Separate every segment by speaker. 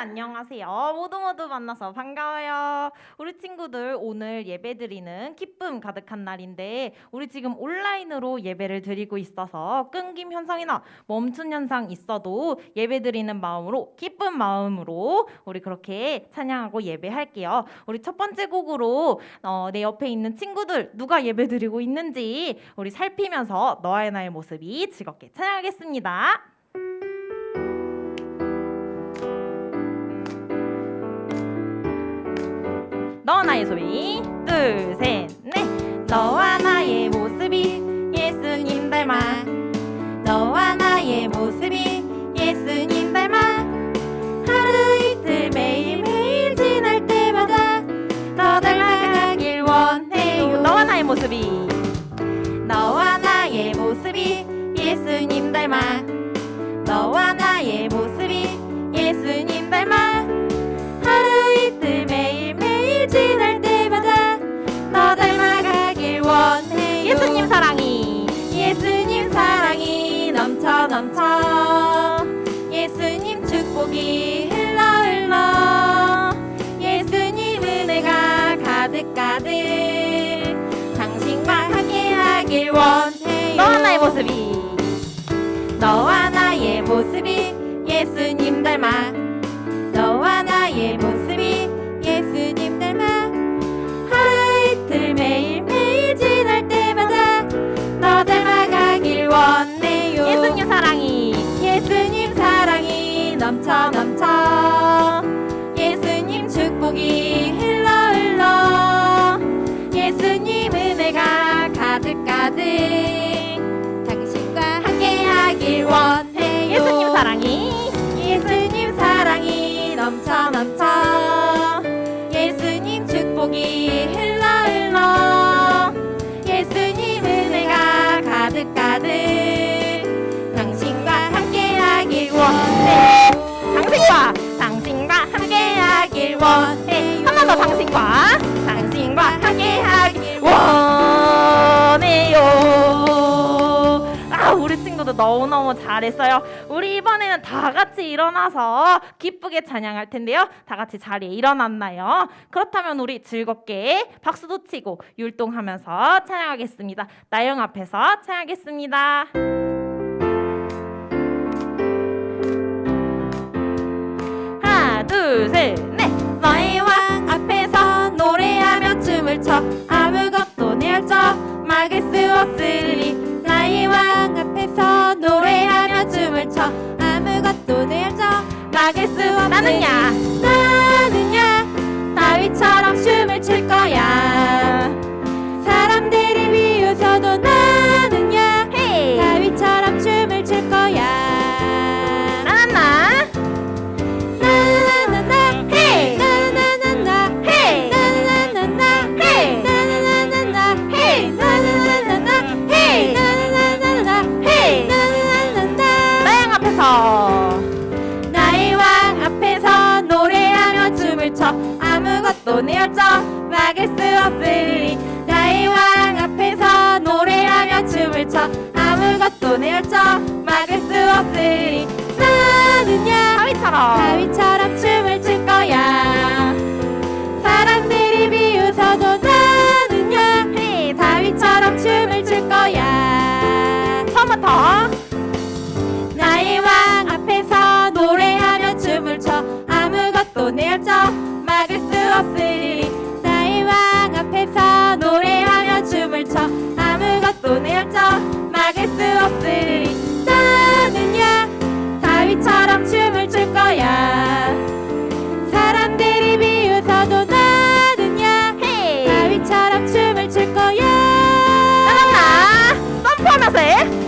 Speaker 1: 안녕하세요. 모두 만나서 반가워요. 우리 친구들 오늘 예배 드리는 기쁨 가득한 날인데 우리 지금 온라인으로 예배를 드리고 있어서 끊김 현상이나 멈춘 현상 있어도 예배 드리는 마음으로 기쁜 마음으로 우리 그렇게 찬양하고 예배할게요. 우리 첫 번째 곡으로 내 옆에 있는 친구들 누가 예배 드리고 있는지 우리 살피면서 너와 나의 모습이 즐겁게 찬양하겠습니다. 너와 나의 소리 둘, 셋, 넷. 너와 나의 모습이 예수님 닮아 너와 나의 모습이 예수님 닮아 하루 이틀 매일매일 지날 때마다 너 닮아가길 원해요. 너와 나의 모습이 너와 나의 모습이 예수님 닮아 너와 나의 모습이 예수님 닮아 하루 이틀 매일매일 지날 때마다 너 닮아가길 원해요. 예수님 사랑이 넘쳐 예수님 축복이 흘러 예수님 은혜가 가득 당신과 함께하길 원해요. 너와 나의 모습이 예수님 닮아 너와 나의 모습이 예수님 닮아 하루 이틀 매일매일 지날 때마다 너 닮아가길 원해요. 예수님 사랑이 넘쳐 예수님 축복이 흘러 예수님 은혜가 가득 당신과 함께하길 원해요. 예수님 사랑이 넘쳐 예수님 축복이 흘러 예수님 은혜가 가득 당신과 함께하길 원해요. 당신과 함께하길 원해요. 한 번 더 당신과 함께하길 원해요. 우리 친구들 너무너무 잘했어요. 우리 이번에는 다 같이 일어나서 기쁘게 찬양할 텐데요. 다 같이 자리에 일어났나요? 그렇다면 우리 즐겁게 박수도 치고 율동하면서 찬양하겠습니다. 나영 앞에서 찬양하겠습니다. 하나 둘 셋 넷. 너의 왕 앞에서 노래하며 춤을 춰 아무것도 내 혈적 막을 수 없으리. 나의 왕 앞에서 노래하며 춤을 춰 아무것도 내 혈적 막을 수 없으리. 나는야 다윗처럼 춤을 출 거야. 사람들이 비웃어도 나는야 다윗처럼 춤을 출 거야. 나의 왕 앞에서 노래하며 춤을 춰 아무것도 내 혈적 막을 수 없으리. 나의 왕 앞에서 노래하며 춤을 춰 아무것도 내 혈적 막을 수 없으리. 나는야 다윗처럼 춤을 출 거야. 사람들이 비웃어도 나는야 다윗처럼 춤을 출 거야. 처음부터 나의 왕 앞에서 노래하며 춤을 춰 아무것도 내 혈적 막을 수 없으리. 나의 왕 앞에서 노래하며 춤을 춰 아무것도 내 혈적 막을 수 없으리. 나는야 다윗처럼 춤을 출 거야. 사람들이 비웃어도 나는야 다윗처럼 춤을 출 거야. 점프하면서 해.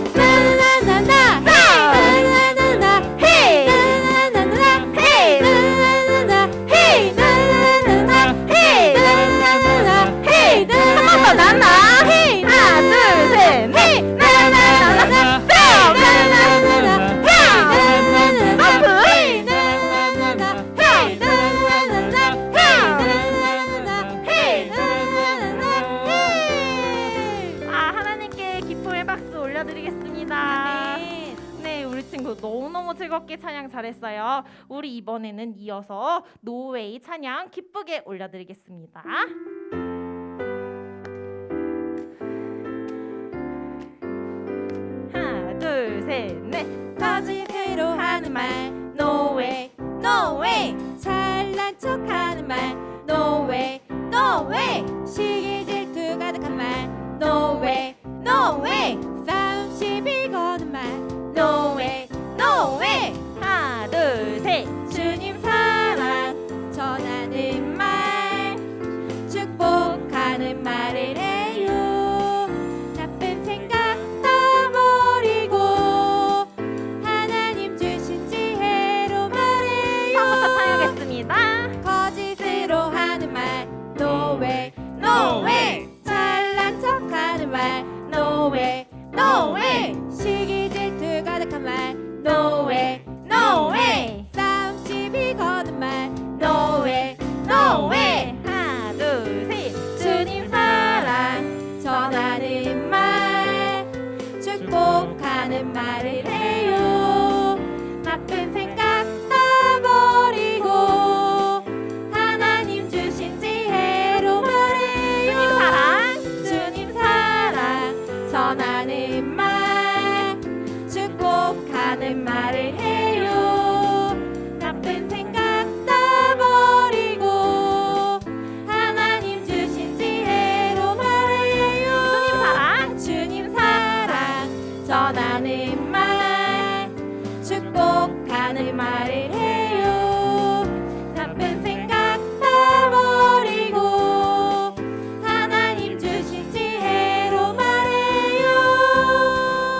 Speaker 1: 친구 너무너무 즐겁게 찬양 잘했어요. 우리 이번에는 이어서 노웨이 찬양 기쁘게 올려드리겠습니다. 하나 둘 셋 넷.
Speaker 2: 거짓으로 하는 말 No way, no way. 잘난 척하는 말 No way, no way. 시기 질투 가득한 말 No way, no way. 싸움 시비 거는 말 No way, no way.
Speaker 1: 하나 둘 셋.
Speaker 2: 주님 사랑 전하는 말 축복하는 말을 해요. 나쁜 생각 다 버리고 하나님 주신 지혜로 말해요.
Speaker 1: 처음부터 찬양하겠습니다.
Speaker 2: 거짓으로 하는 말 No way, no way. 잘난 척하는 말 No way, no way. 시기 질투 가득한 말 No way, no way. 싸움 시비 거는 말 No way, no way.
Speaker 1: 하나 둘 셋.
Speaker 2: 주님 사랑 전하는 말 축복하는 말을 해요. 나쁜 생각 다 버리고 하나님 주신 지혜로 말해요. 주님 사랑 전하는 말 축복하는 말을 해요. 나쁜 생각 다 버리고 하나님 주신 지혜로 말해요. 주님 사랑 전하는 말 축복하는 말을 해요. 나쁜 생각 다 버리고 하나님 주신 지혜로 말해요.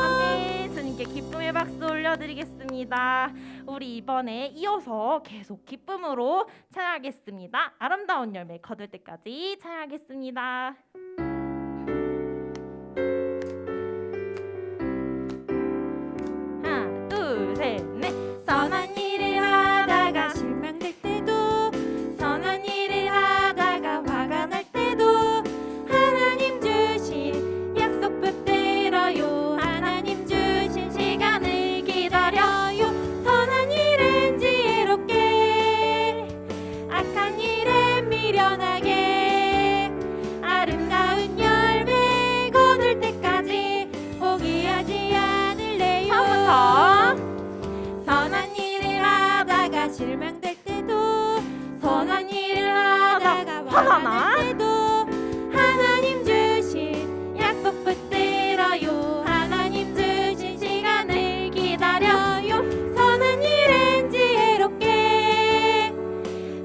Speaker 1: 아멘. 주님께 기쁨의 박수 올려드리겠습니다. 우리 이번에 이어서 계속 기쁨으로 찬양하겠습니다. 아름다운 열매 거둘 때까지 찬양하겠습니다. 하나 둘 셋 넷.
Speaker 2: 선한 일을 하다가 실망될 때도 선한 일을 하다가 화가 날 때도 하나님 주신 약속 붙들어요. 하나님 주신 시간을 기다려요. 선한 일은 지혜롭게 악한 일은 미련하게 아름다운 열매 거둘 때까지 포기하지 않을래요.
Speaker 1: 처음부터.
Speaker 2: 선한 일을 하다가 실망될 때도 선한 일을 하다가 화가 날 때도 하나님 주신 약속 붙들어요. 하나님 주신 시간을 기다려요. 선한 일은 지혜롭게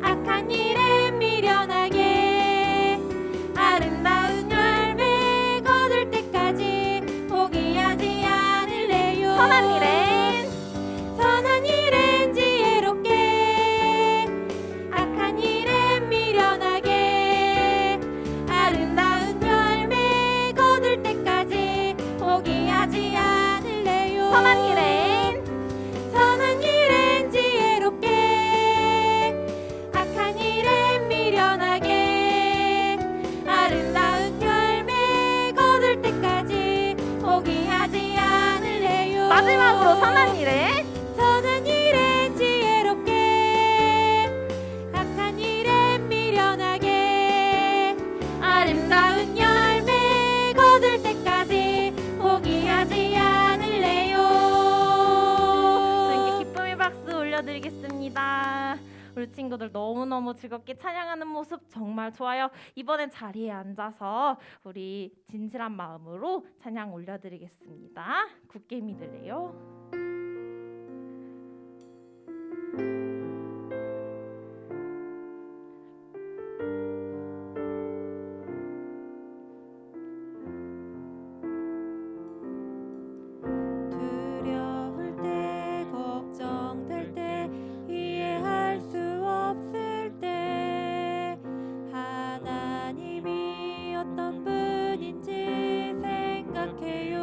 Speaker 2: 악한 일은 미련하게 아름다운 열매 거둘 때까지 포기하지 않을래요. 선한 일은 지혜롭게 악한 일은 미련하게 아름다운 열매 거둘 때까지 포기하지 않을래요. 선한 일은 지혜롭게 악한 일은 미련하게 아름다운 열매 거둘 때까지 포기하지 않을래요.
Speaker 1: 마지막으로 선한 일에
Speaker 2: 선한 일은 지혜롭게 악한 일은 미련하게 아름다운 열매 거둘 때까지 포기하지 않을래요.
Speaker 1: 주님께 기쁨의 박수 올려드리겠습니다. 우리 친구들 너무너무 즐겁게 찬양하는 모습 정말 좋아요. 이번엔 자리에 앉아서 우리 진실한 마음으로 찬양 올려드리겠습니다. 굳게 믿을래요?
Speaker 2: 두려울 때 걱정될 때 이해할 수 없을 때 하나님이 어떤 분인지 생각해요.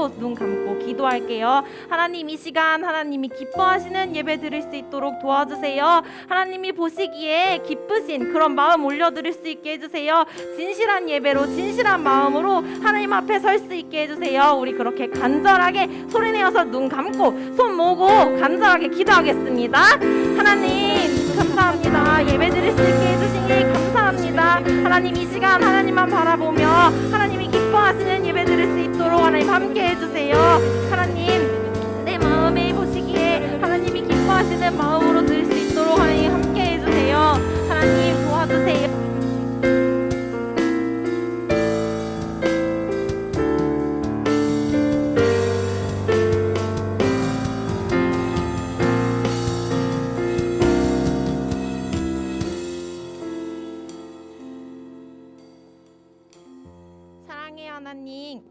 Speaker 1: 마음으로 눈 감고 기도할게요. 하나님, 이 시간 하나님이 기뻐하시는 예배 드릴 수 있도록 도와주세요. 하나님이 보시기에 기쁘신 그런 마음 올려드릴 수 있게 해주세요. 진실한 예배로 진실한 마음으로 하나님 앞에 설 수 있게 해주세요. 우리 그렇게 간절하게 소리내어서 눈 감고 손 모으고 간절하게 기도하겠습니다. 하나님 감사합니다. 예배 드릴 수 있게 해주시니 감사합니다. 하나님, 이 시간 하나님만 바라보며 하나님이 기뻐하시는 예배 드릴 수 있도록 하나님 함께 해주세요. 하나님, 내 마음에 보시기에 하나님이 기뻐하시는 마음으로 드릴 수 있도록 하나님 함께 해주세요. 하나님 도와주세요. 사랑해요 하나님,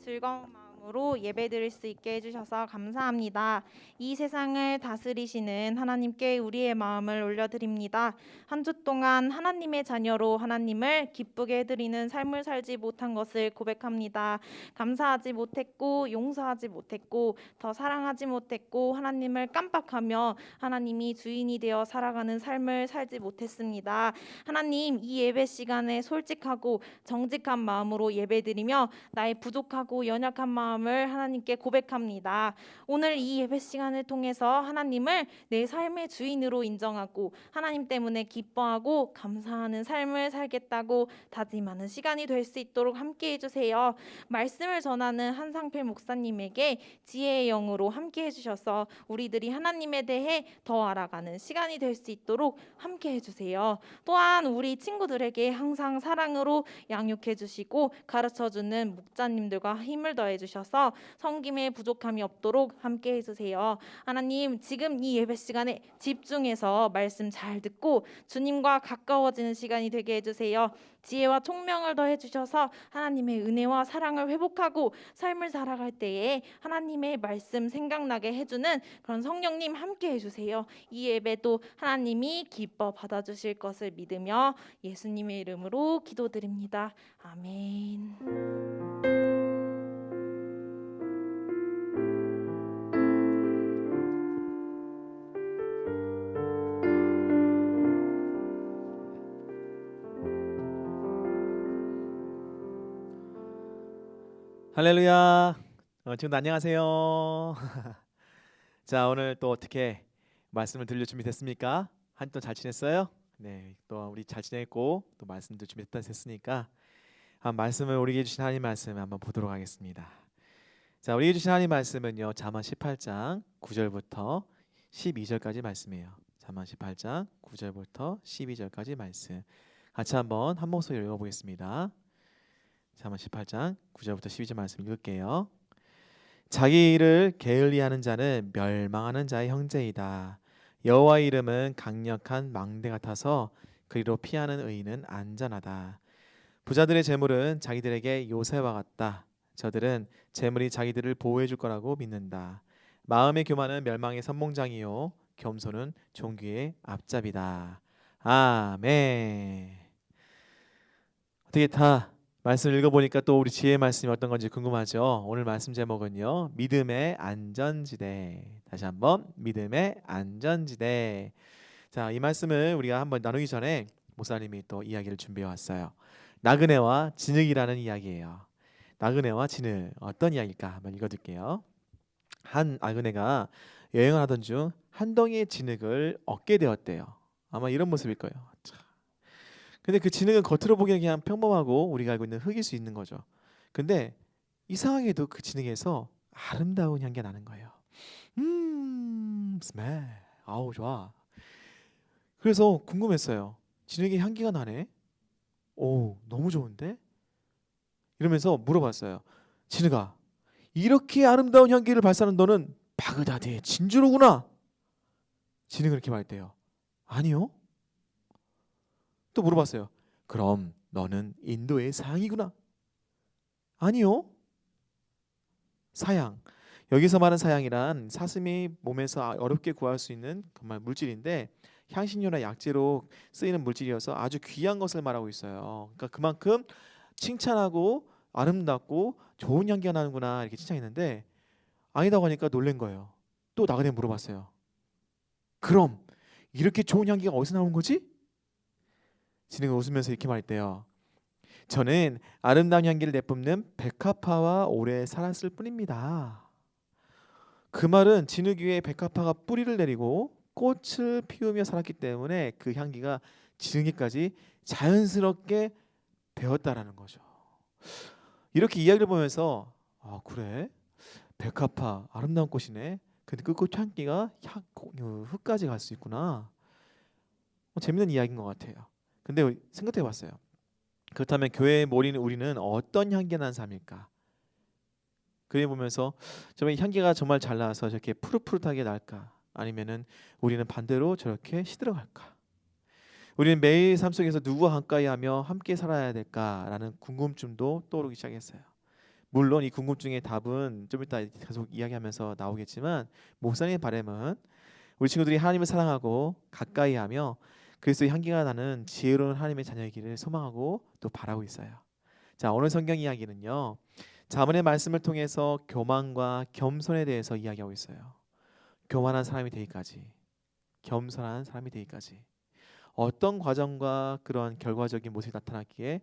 Speaker 1: 즐거운 마음으로 예배드릴 수 있게 해주셔서 감사합니다. 이 세상을 다스리시는 하나님께 우리의 마음을 올려드립니다. 한 주 동안 하나님의 자녀로 하나님을 기쁘게 해드리는 삶을 살지 못한 것을 고백합니다. 감사하지 못했고 용서하지 못했고 더 사랑하지 못했고 하나님을 깜빡하며 하나님이 주인이 되어 살아가는 삶을 살지 못했습니다. 하나님, 이 예배 시간에 솔직하고 정직한 마음으로 예배드리며 나의 부족하고 연약한 마음을 하나님께 고백합니다. 오늘 이 예배 시간을 통해서 하나님을 내 삶의 주인으로 인정하고 하나님 때문에 기뻐하고 감사하는 삶을 살겠다고 다짐하는 시간이 될 수 있도록 함께 해주세요. 말씀을 전하는 한상필 목사님에게 지혜의 영으로 함께 해주셔서 우리들이 하나님에 대해 더 알아가는 시간이 될 수 있도록 함께 해주세요. 또한 우리 친구들에게 항상 사랑으로 양육해 주시고 가르쳐 주는 목자님들과 힘을 더해 주셔서 섬김에 부족함이 없도록 함께 해주세요. 하나님, 지금 이 예배 시간에 집중해서 말씀 잘 듣고 주님과 가까워지는 시간이 되게 해주세요. 지혜와 총명을 더해 주셔서 하나님의 은혜와 사랑을 회복하고 삶을 살아갈 때에 하나님의 말씀 생각나게 해주는 그런 성령님 함께 해주세요. 이 예배도 하나님이 기뻐 받아주실 것을 믿으며 예수님의 이름으로 기도드립니다. 아멘.
Speaker 3: 할렐루야. 친구들 안녕하세요. 자, 오늘 또 어떻게 말씀을 들릴 준비 됐습니까? 한 주 동안 잘 지냈어요? 네, 또 우리 잘 지냈고 또 말씀도 준비됐으니까 말씀을 우리에게 주신 하나님 말씀 한번 보도록 하겠습니다. 자, 우리에게 주신 하나님 말씀은요, 잠언 18장 9절부터 12절까지 말씀이에요. 잠언 18장 9절부터 12절까지 말씀 같이 한번 한 목소리로 읽어보겠습니다. 잠언 18장 9절부터 12절 말씀 읽을게요. 자기 일을 게을리하는 자는 멸망하는 자의 형제이다. 여호와의 이름은 강력한 망대 같아서 그리로 피하는 의인은 안전하다. 부자들의 재물은 자기들에게 요새와 같다. 저들은 재물이 자기들을 보호해 줄 거라고 믿는다. 마음의 교만은 멸망의 선봉장이요 겸손은 종귀의 앞잡이다. 아멘. 어떻게 다 말씀을 읽어보니까 또 우리 지혜의 말씀이 어떤 건지 궁금하죠? 오늘 말씀 제목은요, 믿음의 안전지대. 다시 한번 믿음의 안전지대. 자, 이 말씀을 우리가 한번 나누기 전에 목사님이 또 이야기를 준비해 왔어요. 나그네와 진흙이라는 이야기예요. 나그네와 진흙, 어떤 이야기일까 한번 읽어드릴게요. 한 나그네가 여행을 하던 중 한 덩이의 진흙을 얻게 되었대요. 아마 이런 모습일 거예요. 근데 그 진흙은 겉으로 보기엔 그냥 평범하고 우리가 알고 있는 흙일 수 있는 거죠. 근데 이상하게도 그 진흙에서 아름다운 향기가 나는 거예요. 스멜. 아우 좋아. 그래서 궁금했어요. 진흙에 향기가 나네. 오, 너무 좋은데? 이러면서 물어봤어요. 진흙아, 이렇게 아름다운 향기를 발산하는 너는 바그다드의 진주로구나. 진흙은 이렇게 말했대요. 아니요. 또 물어봤어요. 그럼 너는 인도의 사양이구나. 아니요. 사양. 여기서 말하는 사양이란 사슴이 몸에서 어렵게 구할 수 있는 정말 물질인데 향신료나 약재로 쓰이는 물질이어서 아주 귀한 것을 말하고 있어요. 그러니까 그만큼 칭찬하고 아름답고 좋은 향기가 나는구나 이렇게 칭찬했는데 아니다고 하니까 놀란 거예요. 또 나그네 물어봤어요. 그럼 이렇게 좋은 향기가 어디서 나온 거지? 진행을 웃으면서 이렇게 말했대요. 저는 아름다운 향기를 내뿜는 백합화와 오래 살았을 뿐입니다. 그 말은 진흙 위에 백합화가 뿌리를 내리고 꽃을 피우며 살았기 때문에 그 향기가 진흙이까지 자연스럽게 배었다라는 거죠. 이렇게 이야기를 보면서 아 그래? 백합화 아름다운 꽃이네. 근데 그 꽃 향기가 흙까지 갈 수 있구나. 재밌는 이야기인 것 같아요. 근데 생각해봤어요. 그렇다면 교회에 모이는 우리는 어떤 향기가 나는 삶일까? 그래 보면서 정말 이 향기가 정말 잘 나서 저렇게 푸릇푸릇하게 날까? 아니면은 우리는 반대로 저렇게 시들어갈까? 우리는 매일 삶 속에서 누구와 가까이하며 함께 살아야 될까라는 궁금증도 떠오르기 시작했어요. 물론 이 궁금증의 답은 좀 이따 계속 이야기하면서 나오겠지만 목사님의 바람은 우리 친구들이 하나님을 사랑하고 가까이하며 그리스도의 향기가 나는 지혜로운 하나님의 자녀이기를 소망하고 또 바라고 있어요. 자, 오늘 성경 이야기는요. 자문의 말씀을 통해서 교만과 겸손에 대해서 이야기하고 있어요. 교만한 사람이 되기까지, 겸손한 사람이 되기까지 어떤 과정과 그런 결과적인 모습이 나타났기에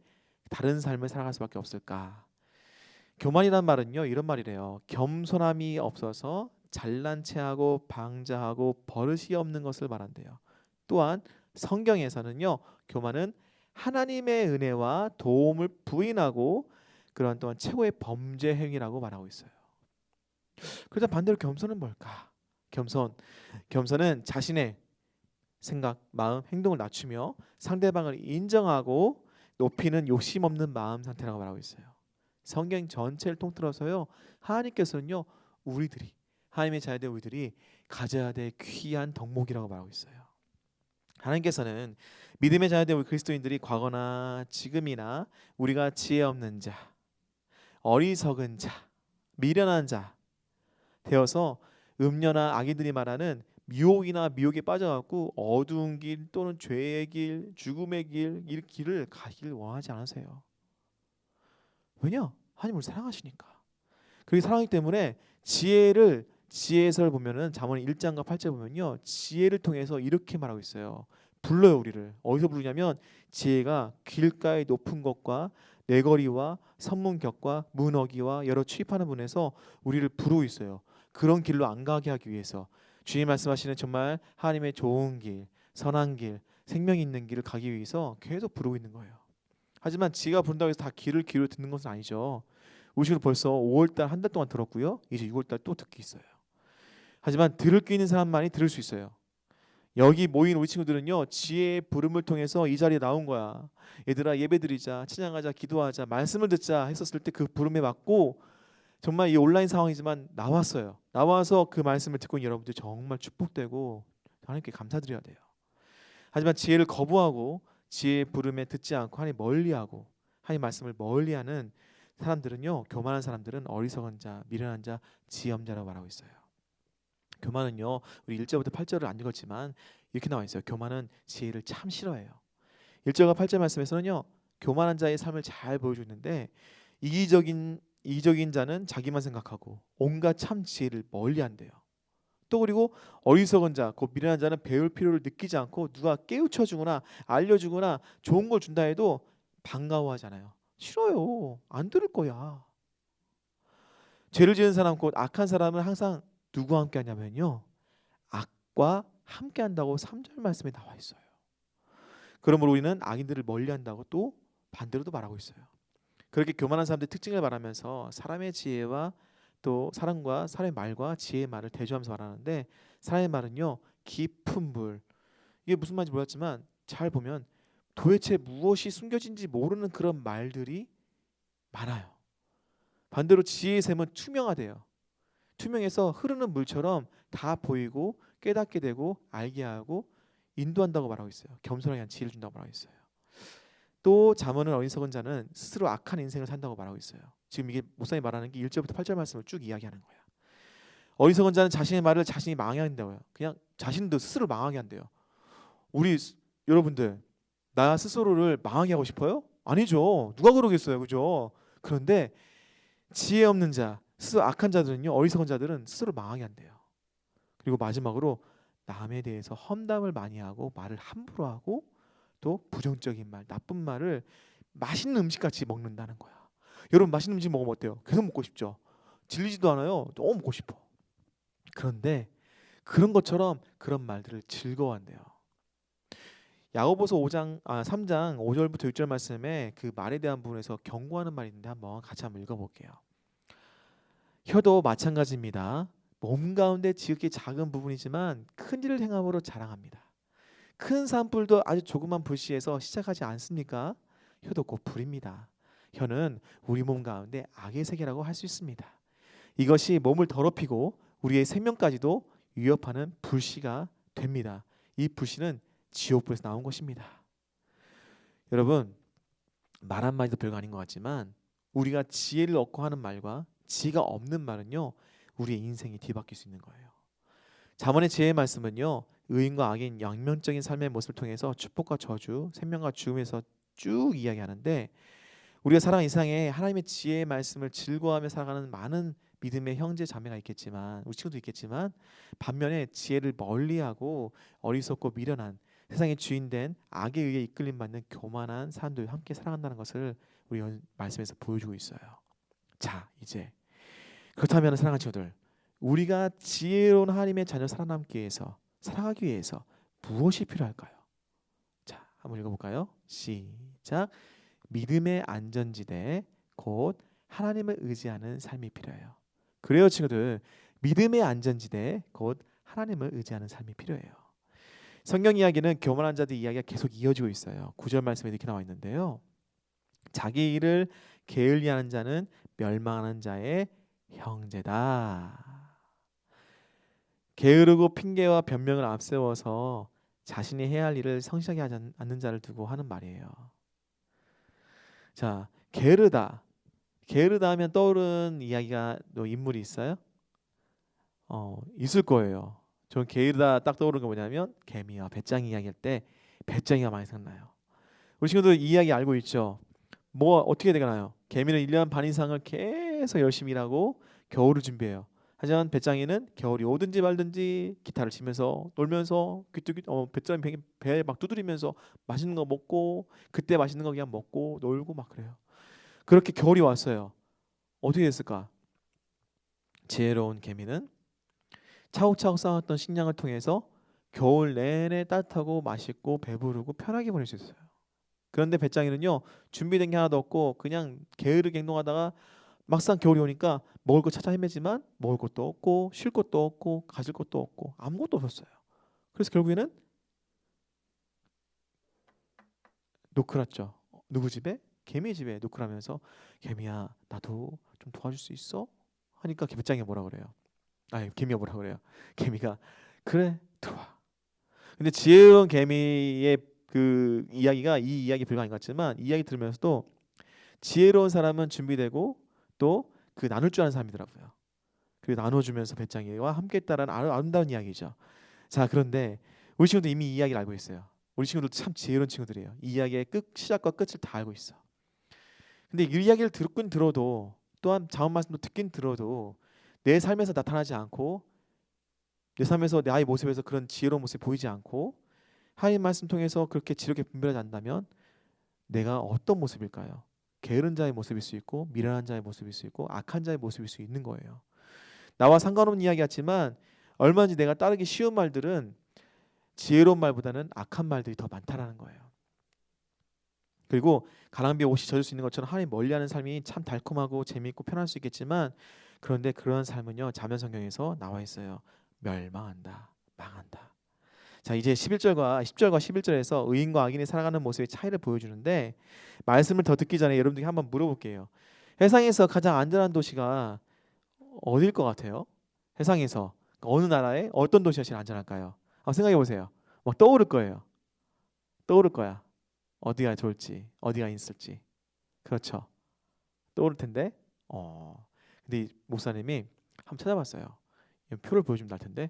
Speaker 3: 다른 삶을 살아갈 수밖에 없을까? 교만이란 말은요. 이런 말이래요. 겸손함이 없어서 잘난 체하고 방자하고 버릇이 없는 것을 말한대요. 또한 성경에서는요. 교만은 하나님의 은혜와 도움을 부인하고 그런 또한 최고의 범죄 행위라고 말하고 있어요. 그러자 반대로 겸손은 뭘까? 겸손은 자신의 생각, 마음, 행동을 낮추며 상대방을 인정하고 높이는 욕심 없는 마음 상태라고 말하고 있어요. 성경 전체를 통틀어서요. 하나님께서는요. 우리들이 하나님의 자녀들 우리들이 가져야 될 귀한 덕목이라고 말하고 있어요. 하나님께서는 믿음의 자녀들 우리 그리스도인들이 과거나 지금이나 우리가 지혜 없는 자, 어리석은 자, 미련한 자 되어서 음녀나 악인들이 말하는 미혹이나 미혹에 빠져갖고 어두운 길 또는 죄의 길, 죽음의 길, 이 길을 가기를 원하지 않으세요. 왜냐? 하나님을 사랑하시니까. 그리고 사랑하기 때문에 지혜서를 보면은 잠언 1장과 8절 보면요. 지혜를 통해서 이렇게 말하고 있어요. 불러요 우리를. 어디서 부르냐면 지혜가 길가의 높은 것과 내거리와 선문격과 문어기와 여러 출입하는 분에서 우리를 부르고 있어요. 그런 길로 안 가게 하기 위해서 주님 말씀하시는 정말 하나님의 좋은 길, 선한 길, 생명이 있는 길을 가기 위해서 계속 부르고 있는 거예요. 하지만 지가 부른다고 해서 다 귀를 기울여 듣는 것은 아니죠. 우리 친구 벌써 5월달 한 달 동안 들었고요. 이제 6월달 또 듣기 있어요. 하지만 들을 게 있는 사람만이 들을 수 있어요. 여기 모인 우리 친구들은요. 지혜의 부름을 통해서 이 자리에 나온 거야. 얘들아 예배드리자, 찬양하자, 기도하자, 말씀을 듣자 했었을 때 그 부름에 맞고 정말 이 온라인 상황이지만 나왔어요. 나와서 그 말씀을 듣고 있는 여러분들 정말 축복되고 하나님께 감사드려야 돼요. 하지만 지혜를 거부하고 지혜의 부름에 듣지 않고 하나님 멀리하고 하나님 말씀을 멀리하는 사람들은요. 교만한 사람들은 어리석은 자, 미련한 자, 지엄자라고 말하고 있어요. 교만은요. 우리 1절부터 8절을 안 읽었지만 이렇게 나와 있어요. 교만은 지혜를 참 싫어해요. 1절과 8절 말씀에서는요. 교만한 자의 삶을 잘 보여주는데 이기적인 자는 자기만 생각하고 온갖 참 지혜를 멀리한대요. 또 그리고 어리석은 자, 곧 미련한 자는 배울 필요를 느끼지 않고 누가 깨우쳐주거나 알려주거나 좋은 걸 준다 해도 반가워하잖아요. 싫어요. 안 들을 거야. 죄를 지은 사람 곧 악한 사람은 항상 누구와 함께 하냐면요. 악과 함께 한다고 3절 말씀에 나와 있어요. 그러므로 우리는 악인들을 멀리한다고 또 반대로도 말하고 있어요. 그렇게 교만한 사람들의 특징을 말하면서 사람의 지혜와 또 사람과 사람의 말과 지혜의 말을 대조하면서 말하는데 사람의 말은요. 깊은 물. 이게 무슨 말인지 몰랐지만 잘 보면 도대체 무엇이 숨겨진지 모르는 그런 말들이 많아요. 반대로 지혜의 샘은 투명하대요. 투명해서 흐르는 물처럼 다 보이고 깨닫게 되고 알게 하고 인도한다고 말하고 있어요. 겸손하게 한 지혜를 준다고 말하고 있어요. 또 잠언은 어리석은 자는 스스로 악한 인생을 산다고 말하고 있어요. 지금 이게 목사님이 말하는 게 1절부터 8절 말씀을 쭉 이야기하는 거예요. 어리석은 자는 자신의 말을 자신이 망하게 한다고요. 그냥 자신도 스스로 망하게 한대요. 우리 여러분들 나 스스로를 망하게 하고 싶어요? 아니죠. 누가 그러겠어요. 그죠? 그런데 지혜 없는 자, 스스로 악한 자들은요, 어리석은 자들은 스스로 망하게 한대요. 그리고 마지막으로 남에 대해서 험담을 많이 하고 말을 함부로 하고 또 부정적인 말, 나쁜 말을 맛있는 음식같이 먹는다는 거야. 여러분 맛있는 음식 먹으면 어때요? 계속 먹고 싶죠. 질리지도 않아요. 너무 먹고 싶어. 그런데 그런 것처럼 그런 말들을 즐거워한대요. 야고보서 3장 5절부터 6절 말씀에 그 말에 대한 부분에서 경고하는 말이 있는데 한번 같이 한번 읽어볼게요. 혀도 마찬가지입니다. 몸 가운데 지극히 작은 부분이지만 큰 일을 행함으로 자랑합니다. 큰 산불도 아주 조그만 불씨에서 시작하지 않습니까? 혀도 곧 불입니다. 혀는 우리 몸 가운데 악의 세계라고 할 수 있습니다. 이것이 몸을 더럽히고 우리의 생명까지도 위협하는 불씨가 됩니다. 이 불씨는 지옥불에서 나온 것입니다. 여러분, 말 한마디도 별거 아닌 것 같지만 우리가 지혜를 얻고 하는 말과 지혜가 없는 말은요, 우리의 인생이 뒤바뀔 수 있는 거예요. 잠언의 지혜의 말씀은요, 의인과 악인 양면적인 삶의 모습을 통해서 축복과 저주, 생명과 죽음에서 쭉 이야기하는데, 우리가 살아가는 이 세상에 하나님의 지혜의 말씀을 즐거워하며 살아가는 많은 믿음의 형제 자매가 있겠지만, 우리 친구도 있겠지만, 반면에 지혜를 멀리하고 어리석고 미련한 세상의 주인된 악에 의해 이끌림 받는 교만한 사람들이 함께 살아간다는 것을 우리 말씀에서 보여주고 있어요. 자, 이제 그렇다면 사랑하는 친구들, 우리가 지혜로운 하나님의 자녀 살아가기 위해서 무엇이 필요할까요? 자, 한번 읽어볼까요? 시작. 믿음의 안전지대, 곧 하나님을 의지하는 삶이 필요해요. 그래요, 친구들. 믿음의 안전지대, 곧 하나님을 의지하는 삶이 필요해요. 성경 이야기는 교만한 자들 이야기가 계속 이어지고 있어요. 9절 말씀에 이렇게 나와 있는데요. 자기 일을 게을리하는 자는 멸망하는 자의 형제다. 게으르고 핑계와 변명을 앞세워서 자신이 해야 할 일을 성실하게 하지 않는 자를 두고 하는 말이에요. 자, 게으르다 하면 떠오르는 이야기가 또 인물이 있어요? 있을 거예요. 저는 게으르다 딱 떠오르는 게 뭐냐면 개미와 배짱이 이야기할 때 배짱이가 많이 생각나요. 우리 친구들 이 이야기 알고 있죠? 뭐 어떻게 되나요? 개미는 1년 반 이상을 계속 열심히 일하고 겨울을 준비해요. 하지만 배짱이는 겨울이 오든지 말든지 기타를 치면서 놀면서 배짱이 배 막 두드리면서 맛있는 거 먹고, 그때 맛있는 거 그냥 먹고 놀고 막 그래요. 그렇게 겨울이 왔어요. 어떻게 됐을까? 지혜로운 개미는 차곡차곡 쌓았던 식량을 통해서 겨울 내내 따뜻하고 맛있고 배부르고 편하게 보낼 수 있어요. 그런데 배짱이는요, 준비된 게 하나도 없고 그냥 게으르게 행동하다가 막상 겨울이 오니까 먹을 거 찾아 헤매지만 먹을 것도 없고 쉴 것도 없고 가질 것도 없고 아무것도 없었어요. 그래서 결국에는 노크랐죠. 누구 집에? 개미 집에 노크라면서, 개미야 나도 좀 도와줄 수 있어? 하니까 배짱이가 뭐라 그래요? 개미가 뭐라 그래요? 개미가 그래 들어와. 근데 지혜로운 개미의 그 이야기가 이 이야기 별거 아닌 것 같지만, 이 이야기 들으면서도 지혜로운 사람은 준비되고 또 그 나눌 줄 아는 사람이더라고요. 그리고 나눠주면서 배짱이와 함께했다라는 아름다운 이야기죠. 자, 그런데 우리 친구들 이미 이 이야기를 알고 있어요. 우리 친구들 참 지혜로운 친구들이에요. 이 이야기의 시작과 끝을 다 알고 있어. 근데 이 이야기를 듣긴 들어도, 또한 자언 말씀도 듣긴 들어도 내 삶에서 나타나지 않고, 내 삶에서 나의 모습에서 그런 지혜로운 모습이 보이지 않고 하나님 말씀 통해서 그렇게 지혜롭게 분별하지 않는다면 내가 어떤 모습일까요? 게으른 자의 모습일 수 있고, 미련한 자의 모습일 수 있고, 악한 자의 모습일 수 있는 거예요. 나와 상관없는 이야기 같지만 얼마든지 내가 따르기 쉬운 말들은 지혜로운 말보다는 악한 말들이 더 많다라는 거예요. 그리고 가랑비에 옷이 젖을 수 있는 것처럼 하나님 멀리하는 삶이 참 달콤하고 재미있고 편할 수 있겠지만, 그런데 그런 삶은요, 잠언 성경에서 나와 있어요. 멸망한다, 망한다. 자, 이제 10절과 11절에서 의인과 악인이 살아가는 모습의 차이를 보여주는데, 말씀을 더 듣기 전에 여러분들께 한번 물어볼게요. 세상에서 가장 안전한 도시가 어딜 것 같아요? 세상에서 어느 나라에 어떤 도시가 제일 안전할까요? 생각해 보세요. 막 떠오를 거예요. 떠오를 거야. 어디가 좋을지, 어디가 있을지. 그렇죠. 떠오를 텐데. 근데 이 목사님이 한번 찾아봤어요. 표를 보여주면 날 텐데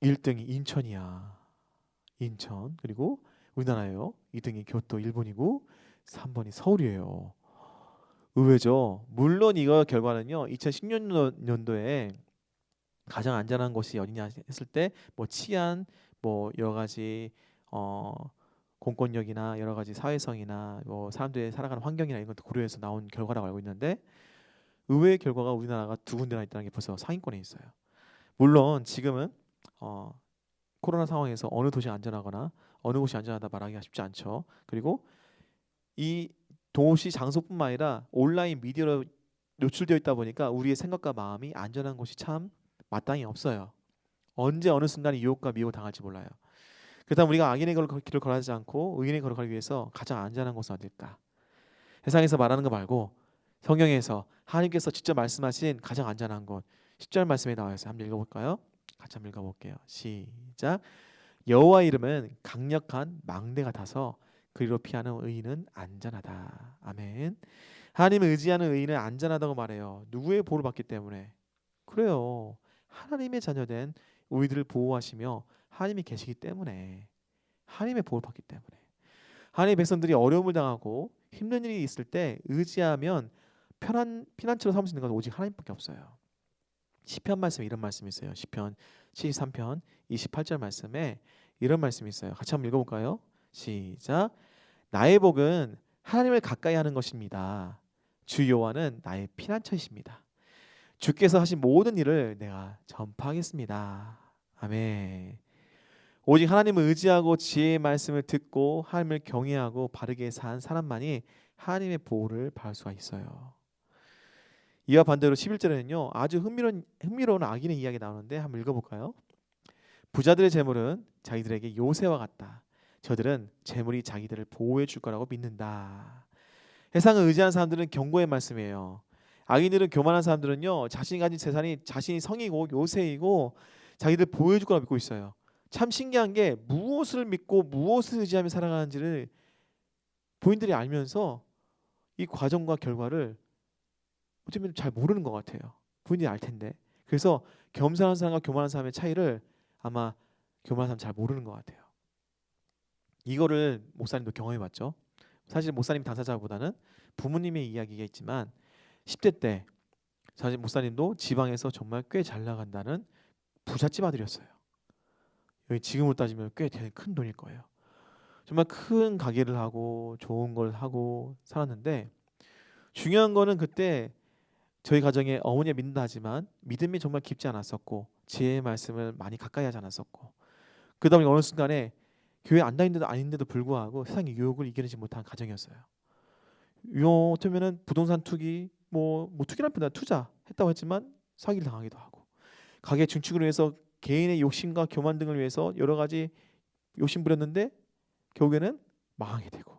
Speaker 3: 1등이 인천이야. 인천. 그리고 우리나라예요. 2등이 교토 일본이고 3번이 서울이에요. 의외죠. 물론 이거 결과는요. 2016년도에 가장 안전한 곳이 어디냐 했을 때 뭐 치안, 뭐 여러 가지 어 공권력이나 여러 가지 사회성이나 뭐 사람들이 살아가는 환경이나 이런 것도 고려해서 나온 결과라고 알고 있는데 의외의 결과가 우리나라가 두 군데나 있다는 게 벌써 상위권에 있어요. 물론 지금은 어 코로나 상황에서 어느 도시가 안전하거나 어느 곳이 안전하다 말하기가 쉽지 않죠. 그리고 이 도시 장소뿐만 아니라 온라인 미디어로 노출되어 있다 보니까 우리의 생각과 마음이 안전한 곳이 참 마땅히 없어요. 언제 어느 순간에 유혹과 미혹을 당할지 몰라요. 그렇다면 우리가 악인의 길을 걸어가지 않고 의인의 길을 걸기 위해서 가장 안전한 곳은 어딜까? 세상에서 말하는 거 말고 성경에서 하나님께서 직접 말씀하신 가장 안전한 곳 10절 말씀에 나와 있어요. 한번 읽어볼까요? 같이 한번 읽어볼게요. 시작. 여호와 이름은 강력한 망대 같아서 그리로 피하는 의인은 안전하다. 아멘. 하나님을 의지하는 의인은 안전하다고 말해요. 누구의 보호를 받기 때문에? 그래요. 하나님의 자녀된 우리들을 보호하시며 하나님이 계시기 때문에, 하나님의 보호를 받기 때문에, 하나님의 백성들이 어려움을 당하고 힘든 일이 있을 때 의지하면 편한 피난처로 삼을 수 있는 건 오직 하나님밖에 없어요. 시편 말씀에 이런 말씀이 있어요. 시편 73편 28절 말씀에 이런 말씀이 있어요. 같이 한번 읽어볼까요? 시작. 나의 복은 하나님을 가까이 하는 것입니다. 주 여호와는 나의 피난처이십니다. 주께서 하신 모든 일을 내가 전파하겠습니다. 아멘. 오직 하나님을 의지하고 지혜의 말씀을 듣고 하나님을 경외하고 바르게 산 사람만이 하나님의 보호를 받을 수가 있어요. 이와 반대로 11절에는요. 아주 흥미로운 악인의 이야기 나오는데 한번 읽어볼까요? 부자들의 재물은 자기들에게 요새와 같다. 저들은 재물이 자기들을 보호해 줄 거라고 믿는다. 세상을 의지하는 사람들은 경고의 말씀이에요. 악인들은 교만한 사람들은요. 자신이 가진 재산이 자신이 성이고 요새이고 자기들 보호해 줄 거라고 믿고 있어요. 참 신기한 게 무엇을 믿고 무엇을 의지하며 살아가는지를 본인들이 알면서 이 과정과 결과를 어쩌면 잘 모르는 것 같아요. 본인이 알 텐데. 그래서 겸손한 사람과 교만한 사람의 차이를 아마 교만한 사람 잘 모르는 것 같아요. 이거를 목사님도 경험해봤죠. 사실 목사님 당사자보다는 부모님의 이야기가 있지만 10대 때 사실 목사님도 지방에서 정말 꽤 잘 나간다는 부잣집 아들이었어요. 여기 지금으로 따지면 꽤 되게 큰 돈일 거예요. 정말 큰 가게를 하고 좋은 걸 하고 살았는데 중요한 거는 그때 저희 가정에 어머니가 믿는다 하지만 믿음이 정말 깊지 않았었고 지혜의 말씀을 많이 가까이 하지 않았었고 그러다 보니 어느 순간에 교회 안 다니는데도 아닌데도 불구하고 세상의 유혹을 이겨내지 못한 가정이었어요. 어쩌면은 부동산 투기 뭐 투기란 표현 투자했다고 했지만 사기를 당하기도 하고 가게 증축을 위해서 개인의 욕심과 교만 등을 위해서 여러 가지 욕심 부렸는데 결국에는 망하게 되고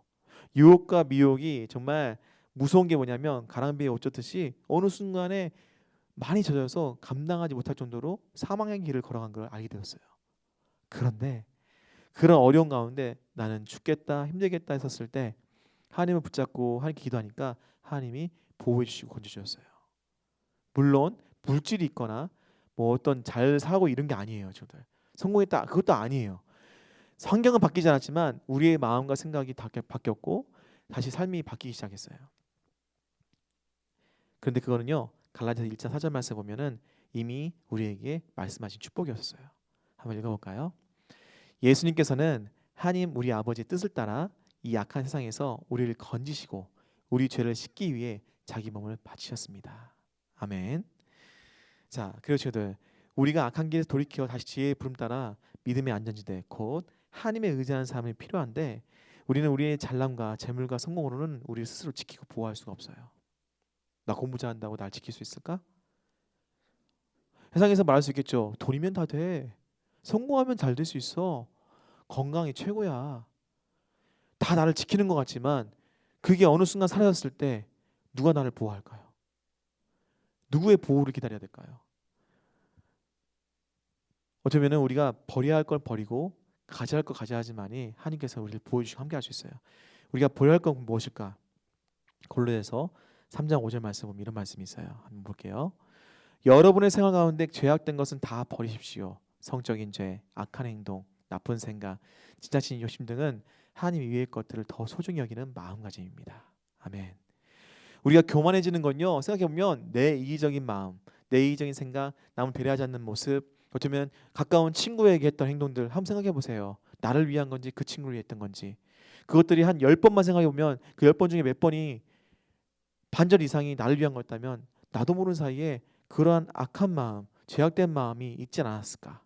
Speaker 3: 유혹과 미혹이 정말 무서운 게 뭐냐면 가랑비에 옷 젖듯이 어느 순간에 많이 젖어서 감당하지 못할 정도로 사망의 길을 걸어간 걸 알게 되었어요. 그런데 그런 어려운 가운데 나는 죽겠다 힘들겠다 했었을 때 하나님을 붙잡고 하나님께 기도하니까 하나님이 보호해 주시고 건져주셨어요. 물론 물질이 있거나 뭐 어떤 잘 사고 이런 게 아니에요. 저들 성공했다 그것도 아니에요. 환경은 바뀌지 않았지만 우리의 마음과 생각이 바뀌었고 다시 삶이 바뀌기 시작했어요. 그런데 그거는요 갈라디아서 1장 4절 말씀 보면은 이미 우리에게 말씀하신 축복이었어요. 한번 읽어볼까요? 예수님께서는 하나님 우리 아버지의 뜻을 따라 이 악한 세상에서 우리를 건지시고 우리 죄를 씻기 위해 자기 몸을 바치셨습니다. 아멘. 자, 그리고 저희들 우리가 악한 길에 돌이켜 다시 지혜의 부름 따라 믿음의 안전지대 곧 하나님에 의지하는 삶이 필요한데 우리는 우리의 잘남과 재물과 성공으로는 우리를 스스로 지키고 보호할 수가 없어요. 나 공부 잘한다고 날 지킬 수 있을까? 세상에서 말할 수 있겠죠. 돈이면 다 돼. 성공하면 잘 될 수 있어. 건강이 최고야. 다 나를 지키는 것 같지만 그게 어느 순간 사라졌을 때 누가 나를 보호할까요? 누구의 보호를 기다려야 될까요? 어쩌면 우리가 버려야 할 걸 버리고 가져야 할 걸 가져야 하지만이 하나님께서 우리를 보호해주시고 함께 할 수 있어요. 우리가 버려야 할 건 무엇일까? 골로새서 3장 5절 말씀 보면 이런 말씀이 있어요. 한번 볼게요. 여러분의 생활 가운데 죄악된 것은 다 버리십시오. 성적인 죄, 악한 행동, 나쁜 생각, 지나친 욕심 등은 하나님 위의 것들을 더 소중히 여기는 마음가짐입니다. 아멘. 우리가 교만해지는 건요, 생각해 보면 내 이기적인 마음, 내 이기적인 생각, 남을 배려하지 않는 모습, 어쩌면 가까운 친구에게 했던 행동들 한번 생각해 보세요. 나를 위한 건지 그 친구를 위해 했던 건지. 그것들이 한 10번만 생각해 보면 그 10번 중에 몇 번이 반절 이상이 나를 위한 거였다면 나도 모르는 사이에 그러한 악한 마음, 죄악된 마음이 있지 않았을까?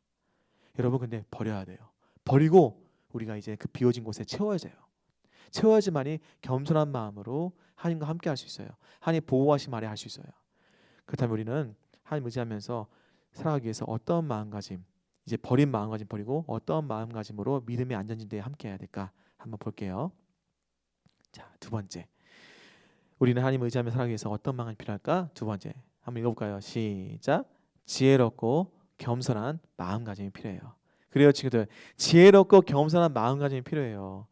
Speaker 3: 여러분, 근데 버려야 돼요. 버리고 우리가 이제 그 비워진 곳에 채워져요. 채워야지만이 겸손한 마음으로 하나님과 함께 할 수 있어요. 하나님 보호하심 아래 할 수 있어요. 그렇다면 우리는 하나님 의지하면서 살아가기 위해서 어떤 마음가짐, 이제 버린 마음가짐 버리고 어떤 마음가짐으로 믿음의 안전지대에 함께 해야 될까 한번 볼게요. 자, 두 번째, 우리는 하나님 의지하며 살아가기 위해서 어떤 마음이 필요할까? 두 번째, 한번 읽어볼까요? 시작. 지혜롭고 겸손한 마음가짐이 필요해요. 그래요, 친구들. 지혜롭고 겸손한 마음가짐이 필요해요.